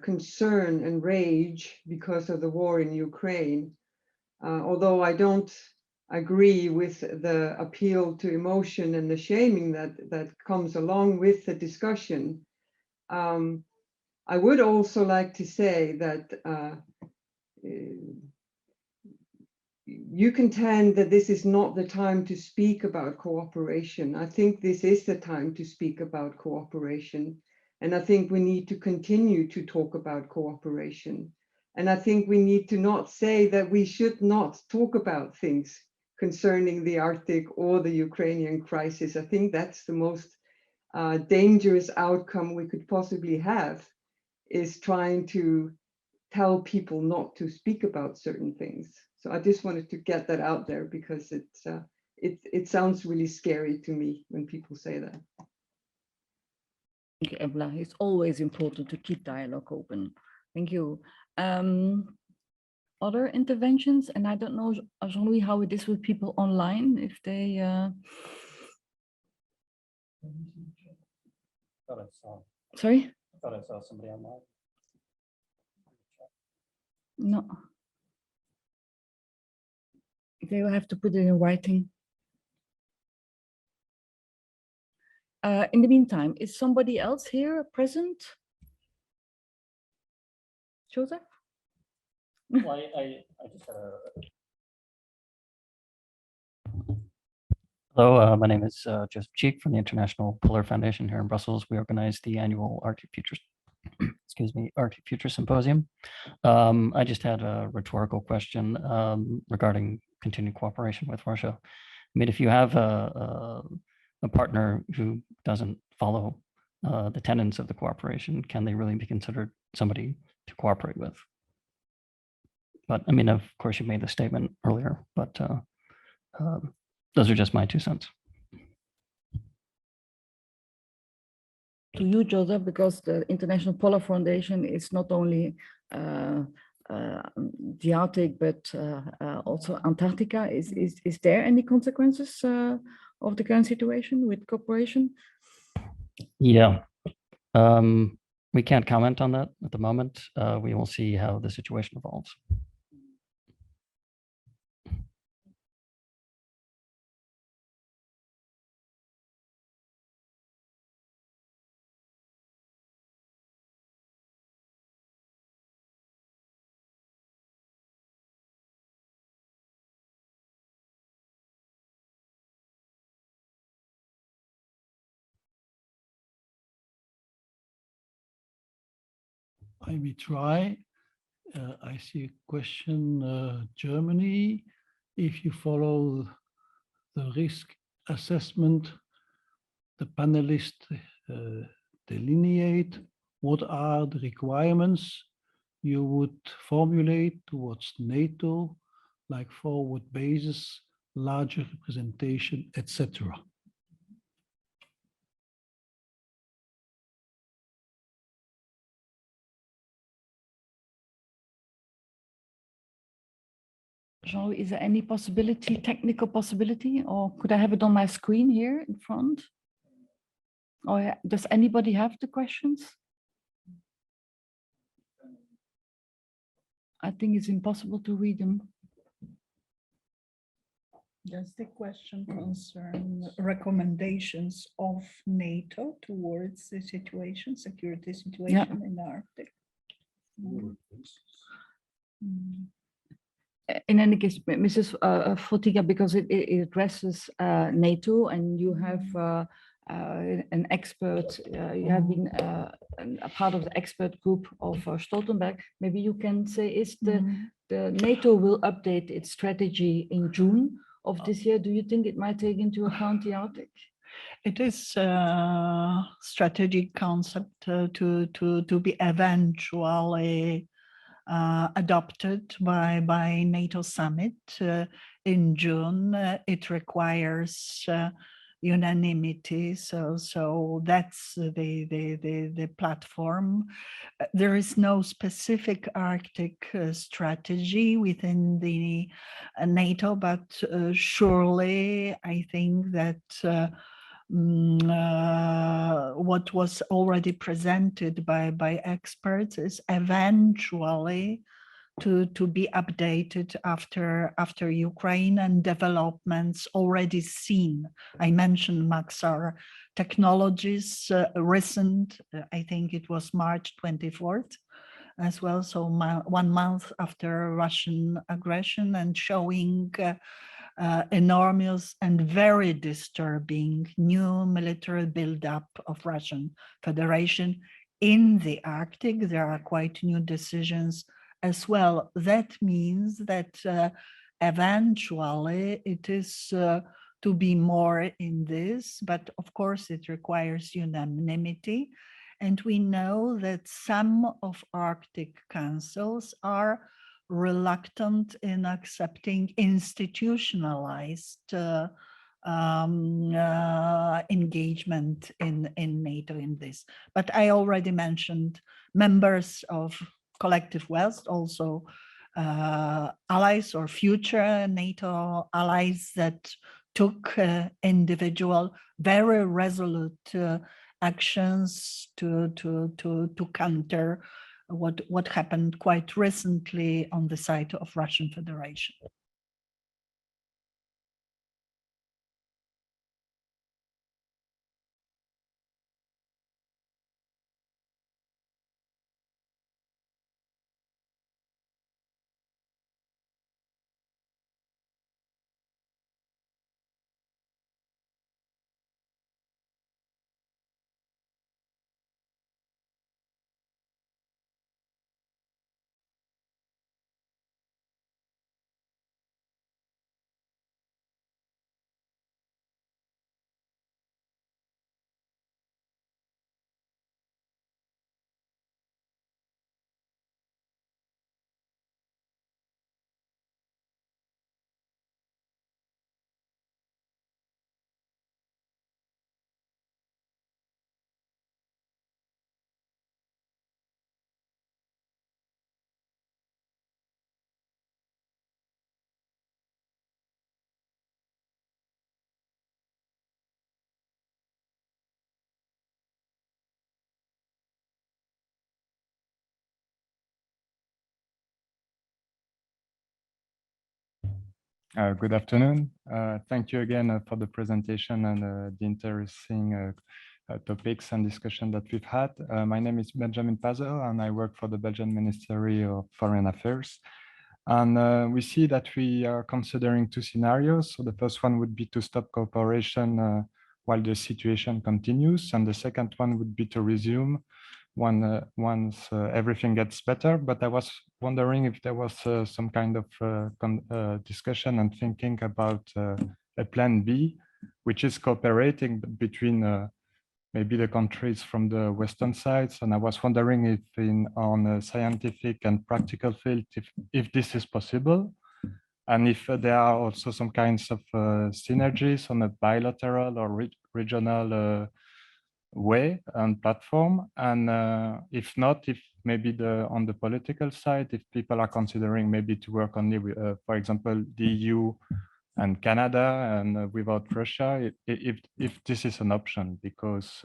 concern and rage because of the war in Ukraine. Although I don't agree with the appeal to emotion and the shaming that comes along with the discussion. I would also like to say that you contend that this is not the time to speak about cooperation. I think this is the time to speak about cooperation. And I think we need to continue to talk about cooperation. And I think we need to not say that we should not talk about things concerning the Arctic or the Ukrainian crisis. I think that's the most dangerous outcome we could possibly have, is trying to tell people not to speak about certain things. So I just wanted to get that out there, because it sounds really scary to me when people say that. Thank you, Embla. It's always important to keep dialogue open. Thank you. Other interventions, and I don't know, Jean-Louis, how it is with people online, if they sorry? I thought I saw somebody online. No. They will have to put it in writing. In the meantime, is somebody else here present? Joseph? Well, I just had a... Hello, my name is Joseph Cheek from the International Polar Foundation here in Brussels. We organize the annual Arctic Futures, excuse me, Arctic Future Symposium. I just had a rhetorical question regarding continued cooperation with Russia. I mean, if you have a partner who doesn't follow the tenets of the cooperation, can they really be considered somebody to cooperate with? But I mean, of course, you made the statement earlier, but those are just my 2 cents. To you, Joseph, because the International Polar Foundation is not only the Arctic, but also Antarctica. Is there any consequences of the current situation with cooperation? Yeah, we can't comment on that at the moment. We will see how the situation evolves. I will try. I see a question, Germany. If you follow the risk assessment, the panelists delineate what are the requirements you would formulate towards NATO, like forward bases, larger representation, etc. Jean, is there any possibility, technical possibility, or could I have it on my screen here in front? Or does anybody have the questions? I think it's impossible to read them. Does the question concern recommendations of NATO towards the situation, security situation in the Arctic? In any case, Mrs. Fotyga, because it addresses NATO, and you have an expert, you have been a part of the expert group of Stoltenberg. Maybe you can say, is the NATO will update its strategy in June of this year. Do you think it might take into account the Arctic? It is a strategic concept to be eventually adopted by NATO summit in June. It requires unanimity, so that's the platform. There is no specific Arctic strategy within the NATO, but surely I think that what was already presented by experts is eventually to be updated after Ukraine and developments already seen. I mentioned Maxar Technologies, recent, I think it was March 24th as well, so 1 month after Russian aggression, and showing enormous and very disturbing new military buildup of Russian Federation in the Arctic. There are quite new decisions as well. That means that eventually it is to be more in this, but of course it requires unanimity. And we know that some of Arctic councils are reluctant in accepting institutionalized engagement in NATO in this. But I already mentioned members of Collective West, also allies or future NATO allies that took individual, very resolute actions to counter what happened quite recently on the side of Russian Federation. Good afternoon. Thank you again for the presentation and the interesting topics and discussion that we've had. My name is Benjamin Pazel, and I work for the Belgian Ministry of Foreign Affairs. And we see that we are considering two scenarios. So the first one would be to stop cooperation while the situation continues. And the second one would be to resume once everything gets better. But I was wondering if there was some kind of discussion and thinking about a plan B, which is cooperating between maybe the countries from the western sides. And I was wondering if on a scientific and practical field, if this is possible, and if there are also some kinds of synergies on a bilateral or regional way and platform. And if not, if maybe on the political side, if people are considering maybe to work only with, for example, the EU and Canada and without Russia, if this is an option, because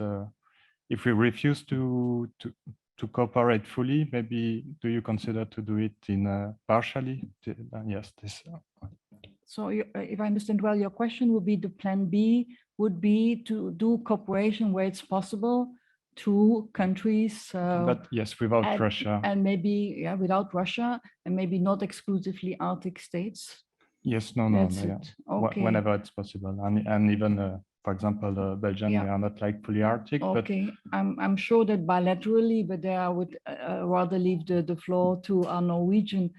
if we refuse to cooperate fully, maybe do you consider to do it in partially? Yes, this. So if I understand well, your question would be the plan B would be to do cooperation where it's possible to countries. But yes, without Russia. And maybe without Russia, and maybe not exclusively Arctic states. Yes, no, yeah. Okay. Whenever it's possible, and even for example, Belgium, we are not like fully Arctic. Okay, but I'm sure that bilaterally, but there I would rather leave the floor to our Norwegian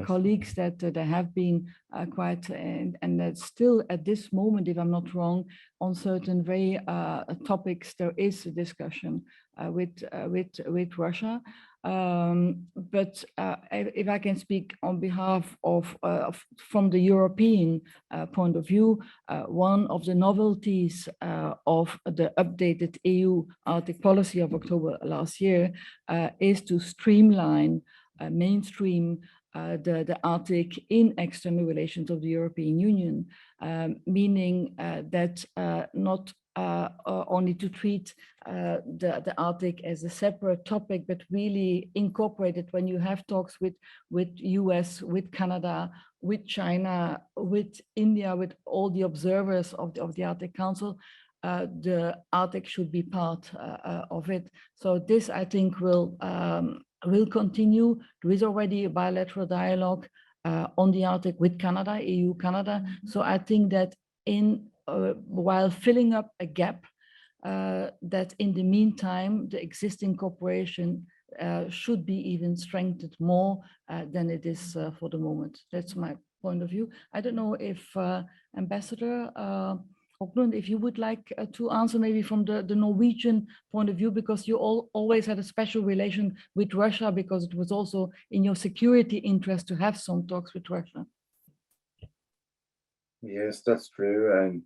colleagues that there have been quite, and that still at this moment, if I'm not wrong, on certain very topics, there is a discussion with Russia. But if I can speak on behalf of from the European point of view, one of the novelties of the updated EU Arctic policy of October last year is to streamline, mainstream the Arctic in external relations of the European Union, meaning that not only to treat the Arctic as a separate topic, but really incorporate it when you have talks with US, with Canada, with China, with India, with all the observers of the Arctic Council. The Arctic should be part of it. So this, I think, will continue. There is already a bilateral dialogue on the Arctic with Canada, EU-Canada. So I think that while filling up a gap, that in the meantime, the existing cooperation should be even strengthened more than it is for the moment. That's my point of view. I don't know if Ambassador Høglund, if you would like to answer maybe from the Norwegian point of view, because you always had a special relation with Russia, because it was also in your security interest to have some talks with Russia. Yes, that's true. And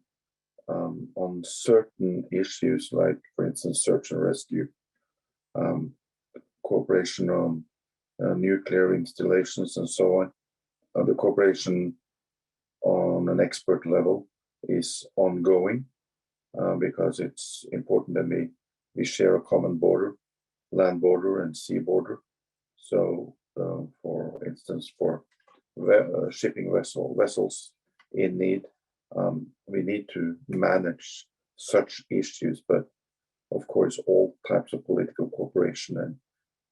on certain issues, like, for instance, search and rescue, cooperation on nuclear installations and so on, the cooperation on an expert level is ongoing because it's important that we share a common border, land border and sea border. So, for instance, for shipping vessels in need, we need to manage such issues, but of course, all types of political cooperation and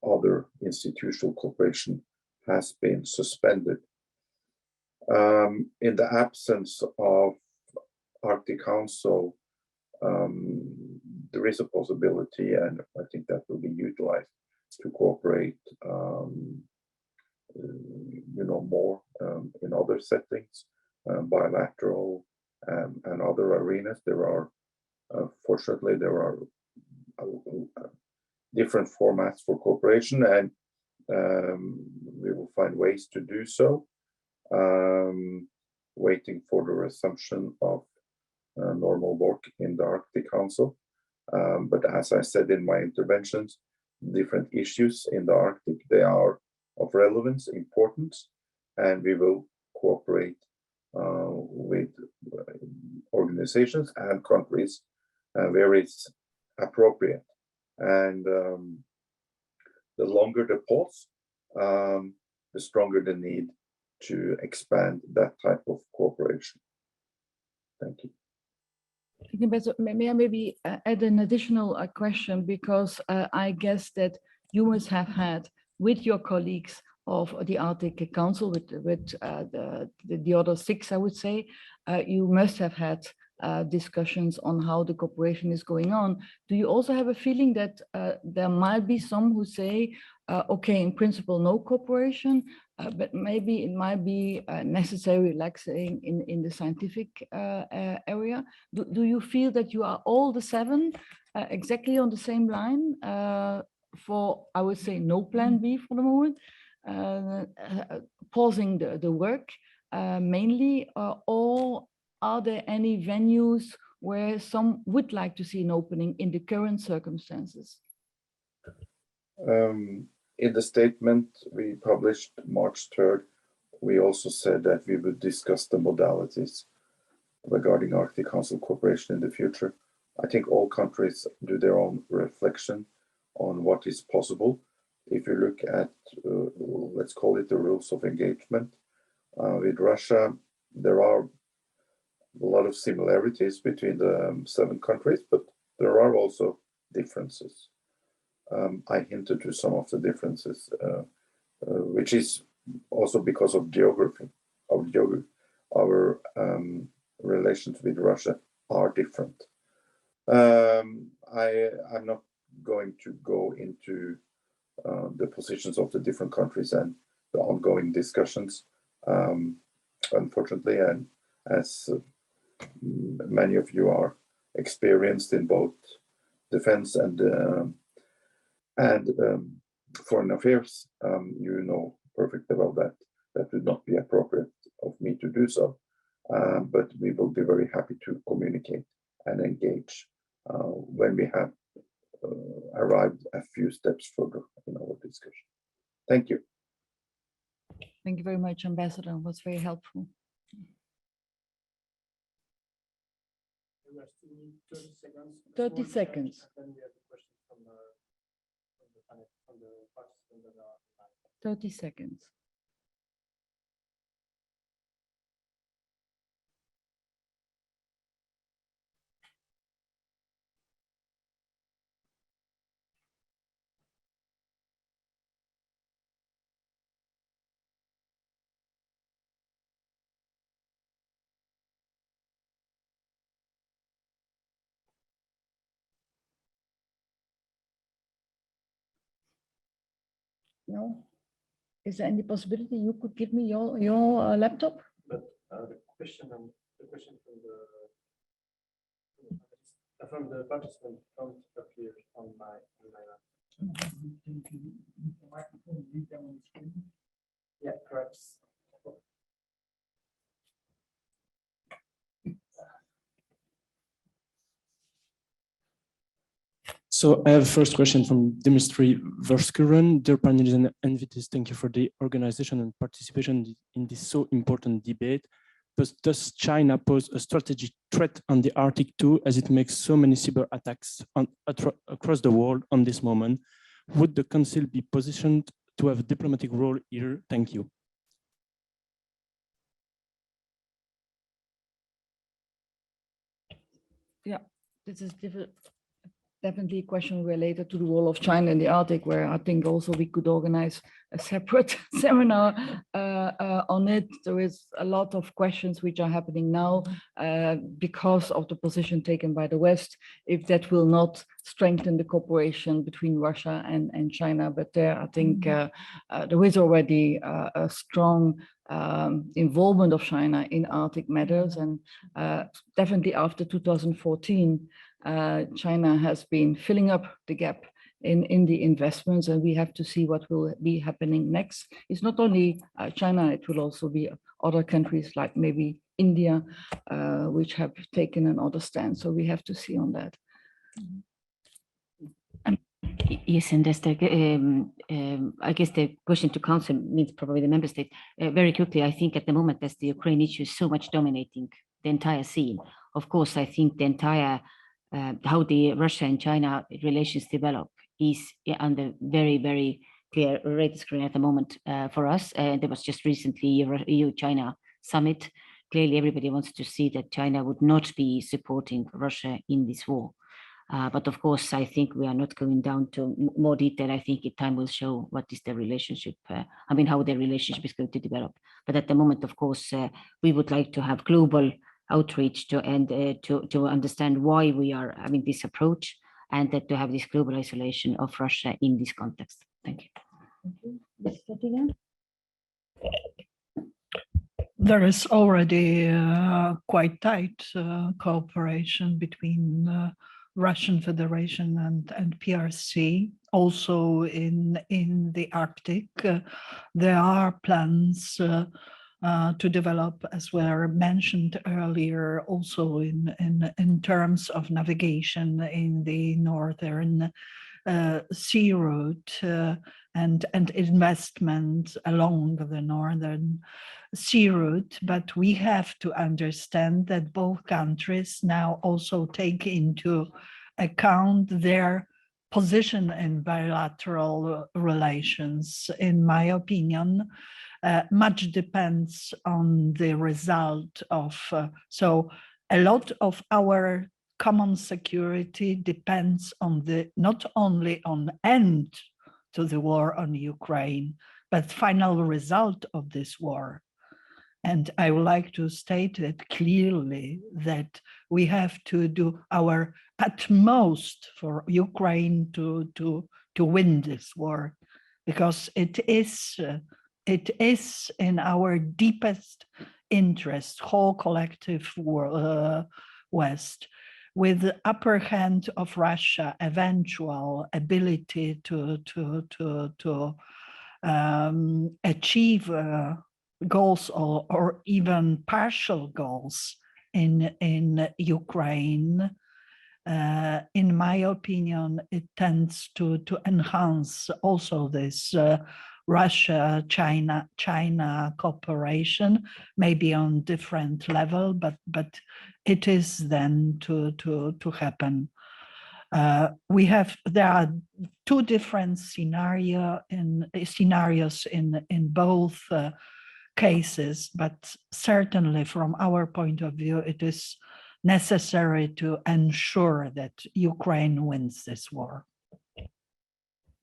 other institutional cooperation has been suspended. In the absence of Arctic Council, there is a possibility, and I think that will be utilized to cooperate, more in other settings, bilateral and other arenas. There are, fortunately, different formats for cooperation, and we will find ways to do so. Waiting for the resumption of normal work in the Arctic Council. But as I said in my interventions, different issues in the Arctic, they are of relevance, importance, and we will cooperate with organizations and countries where it's appropriate. And the longer the pause, the stronger the need to expand that type of cooperation. Thank you. May I maybe add an additional question, because I guess that you must have had with your colleagues of the Arctic Council, with the other 6, I would say, you must have had discussions on how the cooperation is going on. Do you also have a feeling that there might be some who say, okay, in principle, no cooperation, but maybe it might be necessary relaxing in the scientific area? Do you feel that you are all the seven exactly on the same line for, I would say, no plan B for the moment, pausing the work mainly, or are there any venues where some would like to see an opening in the current circumstances? In the statement we published March 3rd, we also said that we would discuss the modalities regarding Arctic Council cooperation in the future. I think all countries do their own reflection on what is possible. If you look at, let's call it the rules of engagement, with Russia, there are a lot of similarities between the 7 countries, but there are also differences. I hinted to some of the differences, which is also because of geography. Our relations with Russia are different. I'm not going to go into the positions of the different countries and the ongoing discussions, unfortunately, and as many of you are experienced in both defense and foreign affairs, you know perfectly well that that would not be appropriate of me to do so. But we will be very happy to communicate and engage when we have arrived a few steps further in our discussion. Thank you. Thank you very much, Ambassador. It was very helpful. 30 seconds. 30 seconds. No? Is there any possibility you could give me your laptop? But the question from the participant don't appear on my laptop. Yeah, correct. So I have a first question from Dimitri Verskuren. Dear panelists and invitees, thank you for the organization and participation in this so important debate. Does China pose a strategic threat on the Arctic too, as it makes so many cyber attacks across the world on this moment? Would the Council be positioned to have a diplomatic role here? Thank you. Yeah, this is definitely a question related to the role of China in the Arctic, where I think also we could organize a separate seminar on it. There is a lot of questions which are happening now because of the position taken by the West, if that will not strengthen the cooperation between Russia and China. But there, I think there is already a strong involvement of China in Arctic matters, and definitely after 2014, China has been filling up the gap in the investments, and we have to see what will be happening next. It's not only China, it will also be other countries like maybe India, which have taken another stand. So we have to see on that. Yes, and that's I guess the question to Council means probably the member state. Very quickly, I think at the moment, as the Ukraine issue is so much dominating the entire scene, of course, I think the entire how the Russia and China relations develop is under very, very clear radar screen at the moment for us. There was just recently EU-China summit. Clearly, everybody wants to see that China would not be supporting Russia in this war. But of course, I think we are not going down to more detail. I think time will show what is the relationship, how the relationship is going to develop. But at the moment, of course, we would like to have global outreach to understand why we are having this approach, and that to have this global isolation of Russia in this context. Thank you. Ms. Fotyga? There is already quite tight cooperation between Russian Federation and PRC. Also in the Arctic, there are plans to develop, as were mentioned earlier, also in terms of navigation in the northern sea route and investment along the northern sea route. But we have to understand that both countries now also take into account their position in bilateral relations. In my opinion, much depends on the result of, so a lot of our common security depends on not only on end to the war on Ukraine, but final result of this war. And I would like to state it clearly that we have to do our utmost for Ukraine to win this war, because it is in our deepest interest, whole collective West, with the upper hand of Russia, eventual ability to achieve goals or even partial goals in Ukraine. In my opinion, it tends to enhance also this Russia-China cooperation, maybe on different level, but it is then to happen. There are two different scenarios in both cases, but certainly from our point of view, it is necessary to ensure that Ukraine wins this war.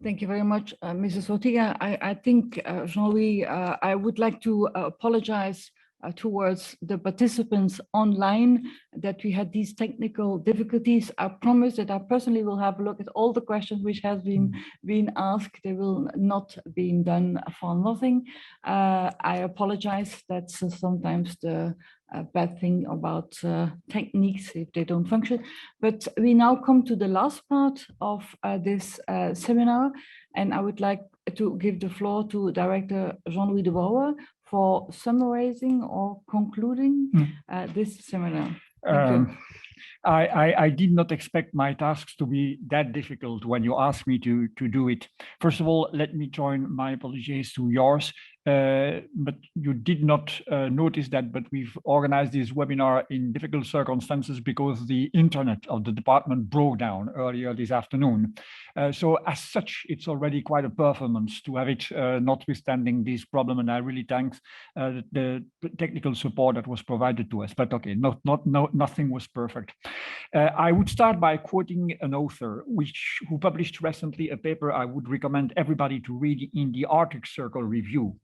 Thank you very much, Mrs. Fotyga. I think, Jean-Louis, I would like to apologize towards the participants online that we had these technical difficulties. I promise that I personally will have a look at all the questions which has been asked. They will not be done for nothing. I apologize. That's sometimes the bad thing about techniques if they don't function. But we now come to the last part of this seminar, and I would like to give the floor to Director Jean-Louis de Brouwer for summarizing or concluding this seminar. Thank you. I did not expect my tasks to be that difficult when you asked me to do it. First of all, let me join my apologies to yours. But you did not notice that, but we've organized this webinar in difficult circumstances because the internet of the department broke down earlier this afternoon. So as such, it's already quite a performance to have it notwithstanding this problem, and I really thank the technical support that was provided to us. But okay, nothing was perfect. I would start by quoting an author who published recently a paper I would recommend everybody to read in the Arctic Circle Review.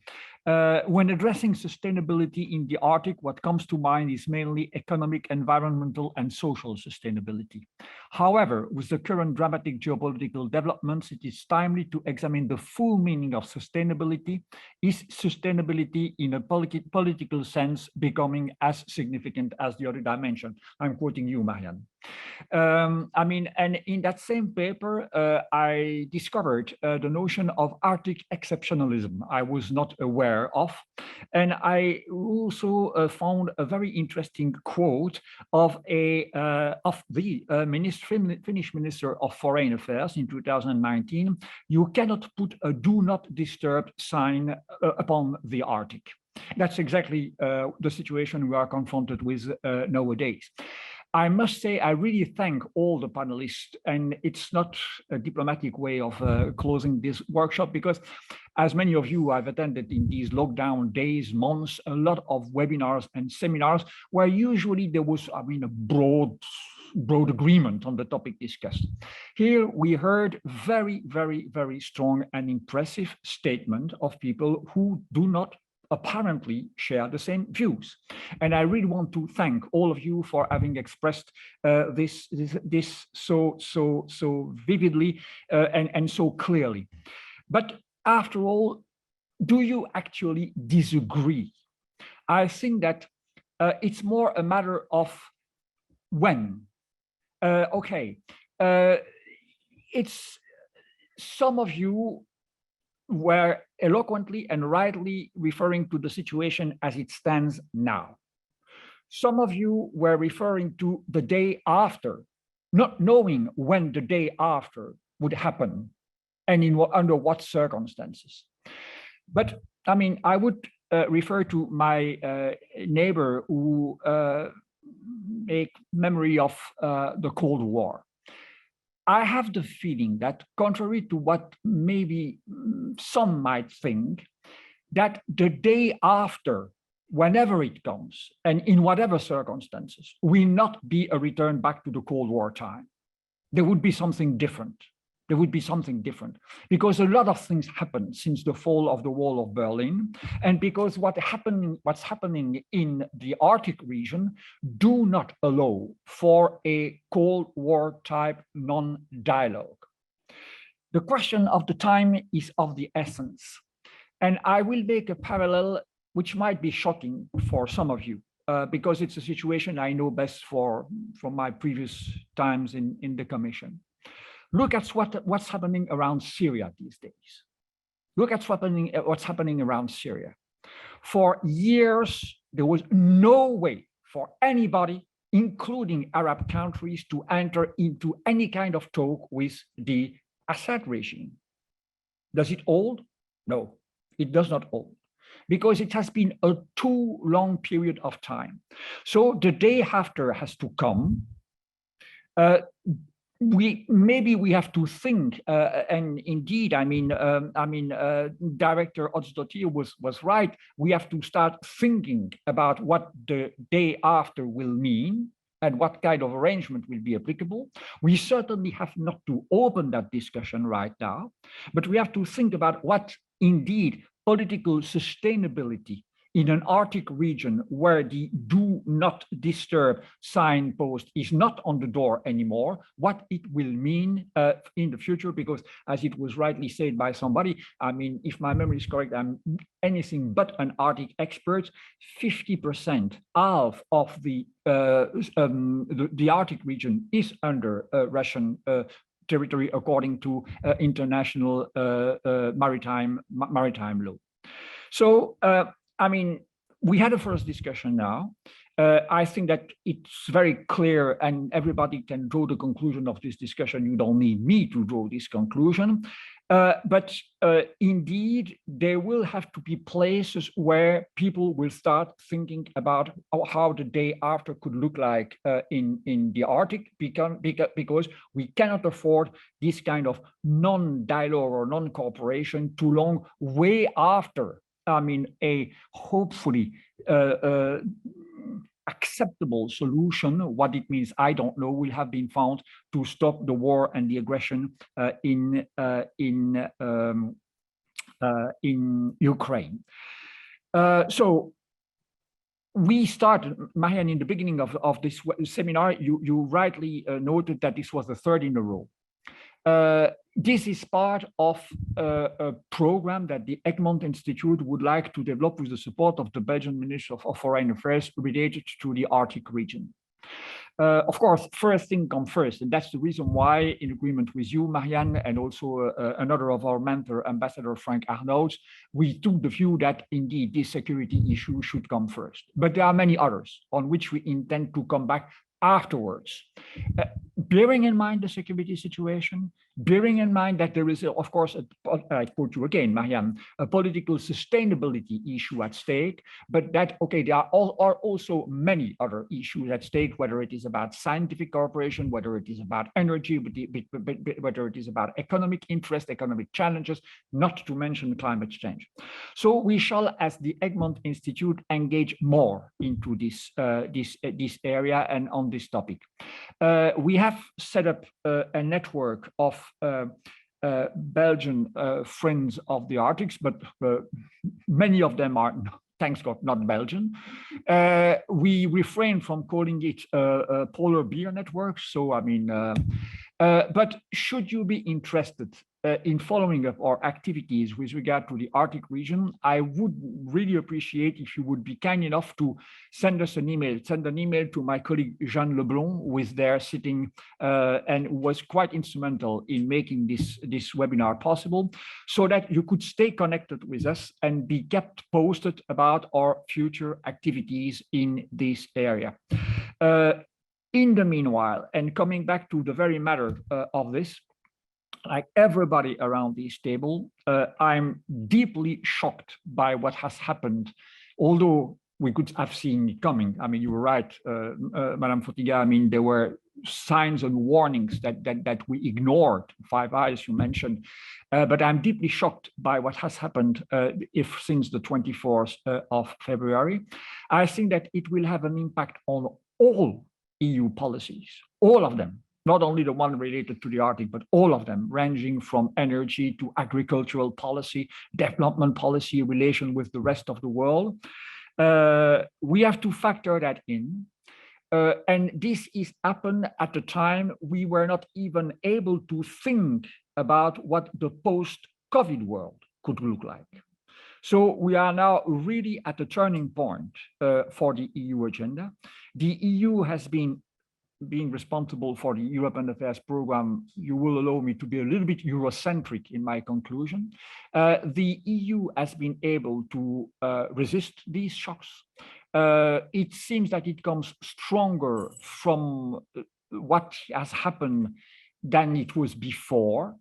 When addressing sustainability in the Arctic, what comes to mind is mainly economic, environmental, and social sustainability. However, with the current dramatic geopolitical developments, it is timely to examine the full meaning of sustainability. Is sustainability in a political sense becoming as significant as the other dimension? I'm quoting you, Marianne. And in that same paper, I discovered the notion of Arctic exceptionalism I was not aware of. And I also found a very interesting quote of the Finnish Minister of Foreign Affairs in 2019. You cannot put a do not disturb sign upon the Arctic. That's exactly the situation we are confronted with nowadays. I must say, I really thank all the panelists, and it's not a diplomatic way of closing this workshop, because as many of you I've attended in these lockdown days, months, a lot of webinars and seminars where usually there was, a broad agreement on the topic discussed. Here we heard very, very, very strong and impressive statement of people who do not apparently share the same views. And I really want to thank all of you for having expressed this so vividly and so clearly. But after all, do you actually disagree? I think that it's more a matter of when. It's some of you were eloquently and rightly referring to the situation as it stands now. Some of you were referring to the day after, not knowing when the day after would happen and under what circumstances. But I mean, I would refer to my neighbor who make memory of the Cold War. I have the feeling that, contrary to what maybe some might think, that the day after, whenever it comes and in whatever circumstances, will not be a return back to the Cold War time. There would be something different. There would be something different, because a lot of things happened since the fall of the wall of Berlin, and because what's happening in the Arctic region do not allow for a Cold War type non-dialogue. The question of the time is of the essence. And I will make a parallel which might be shocking for some of you, because it's a situation I know best from my previous times in the Commission. Look at what's happening around Syria these days. Look at what's happening around Syria. For years, there was no way for anybody, including Arab countries, to enter into any kind of talk with the Assad regime. Does it hold? No, it does not hold, because it has been a too long period of time. So the day after has to come. Maybe we have to think, and indeed, Director Oddsdóttir was right. We have to start thinking about what the day after will mean and what kind of arrangement will be applicable. We certainly have not to open that discussion right now, but we have to think about what indeed political sustainability in an Arctic region where the do not disturb signpost is not on the door anymore, what it will mean in the future, because as it was rightly said by somebody, I mean, if my memory is correct, I'm anything but an Arctic expert. 50% of the Arctic region is under Russian territory according to international maritime law. So, I mean, we had a first discussion now. I think that it's very clear and everybody can draw the conclusion of this discussion. You don't need me to draw this conclusion. But indeed, there will have to be places where people will start thinking about how the day after could look like in the Arctic, because we cannot afford this kind of non-dialogue or non-cooperation too long, way after, I mean, a hopefully acceptable solution. What it means, I don't know, will have been found to stop the war and the aggression in Ukraine. So we started, Marianne, in the beginning of this seminar, you rightly noted that this was the third in a row. This is part of a program that the Egmont Institute would like to develop with the support of the Belgian Ministry of Foreign Affairs related to the Arctic region. Of course, first thing comes first, and that's the reason why, in agreement with you, Marianne, and also another of our mentor, Ambassador Frank Arnouds, we took the view that indeed this security issue should come first. But there are many others on which we intend to come back afterwards. Bearing in mind the security situation, bearing in mind that there is, of course, I quote you again, Marianne, a political sustainability issue at stake, but that, okay, there are also many other issues at stake, whether it is about scientific cooperation, whether it is about energy, whether it is about economic interest, economic challenges, not to mention climate change. So we shall, as the Egmont Institute, engage more into this area and on this topic. We have set up a network of Belgian friends of the Arctic, but many of them are, thanks God, not Belgian. We refrain from calling it a polar bear network. So, I mean, but should you be interested in following up our activities with regard to the Arctic region, I would really appreciate if you would be kind enough to send us an email. Send an email to my colleague Jeanne Leblond, who is there sitting and was quite instrumental in making this webinar possible, so that you could stay connected with us and be kept posted about our future activities in this area. In the meanwhile, and coming back to the very matter of this, like everybody around this table, I'm deeply shocked by what has happened, although we could have seen it coming. I mean, you were right, Madame Fotyga. I mean, there were signs and warnings that we ignored, 5 eyes you mentioned, but I'm deeply shocked by what has happened since the 24th of February. I think that it will have an impact on all EU policies, all of them. Not only the one related to the Arctic, but all of them, ranging from energy to agricultural policy, development policy, relation with the rest of the world. We have to factor that in. And this is happened at the time we were not even able to think about what the post-COVID world could look like. So we are now really at a turning point for the EU agenda. The EU has been being responsible for the European Affairs Program. You will allow me to be a little bit Eurocentric in my conclusion. The EU has been able to resist these shocks. It seems that it comes stronger from what has happened than it was before.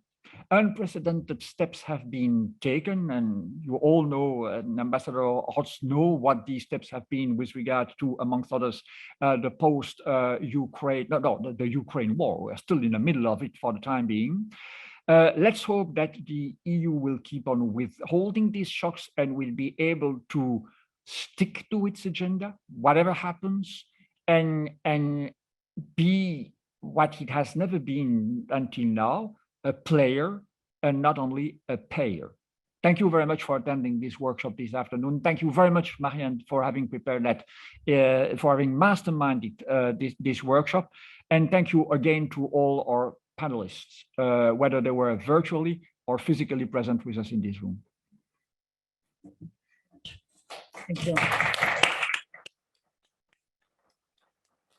Unprecedented steps have been taken, and you all know, Ambassador Ots know what these steps have been with regard to, amongst others, the post-Ukraine, the Ukraine war. We're still in the middle of it for the time being. Let's hope that the EU will keep on withholding these shocks and will be able to stick to its agenda, whatever happens, and be what it has never been until now, a player and not only a payer. Thank you very much for attending this workshop this afternoon. Thank you very much, Marianne, for having prepared that, for having masterminded this workshop. And thank you again to all our panelists, whether they were virtually or physically present with us in this room. Thank you.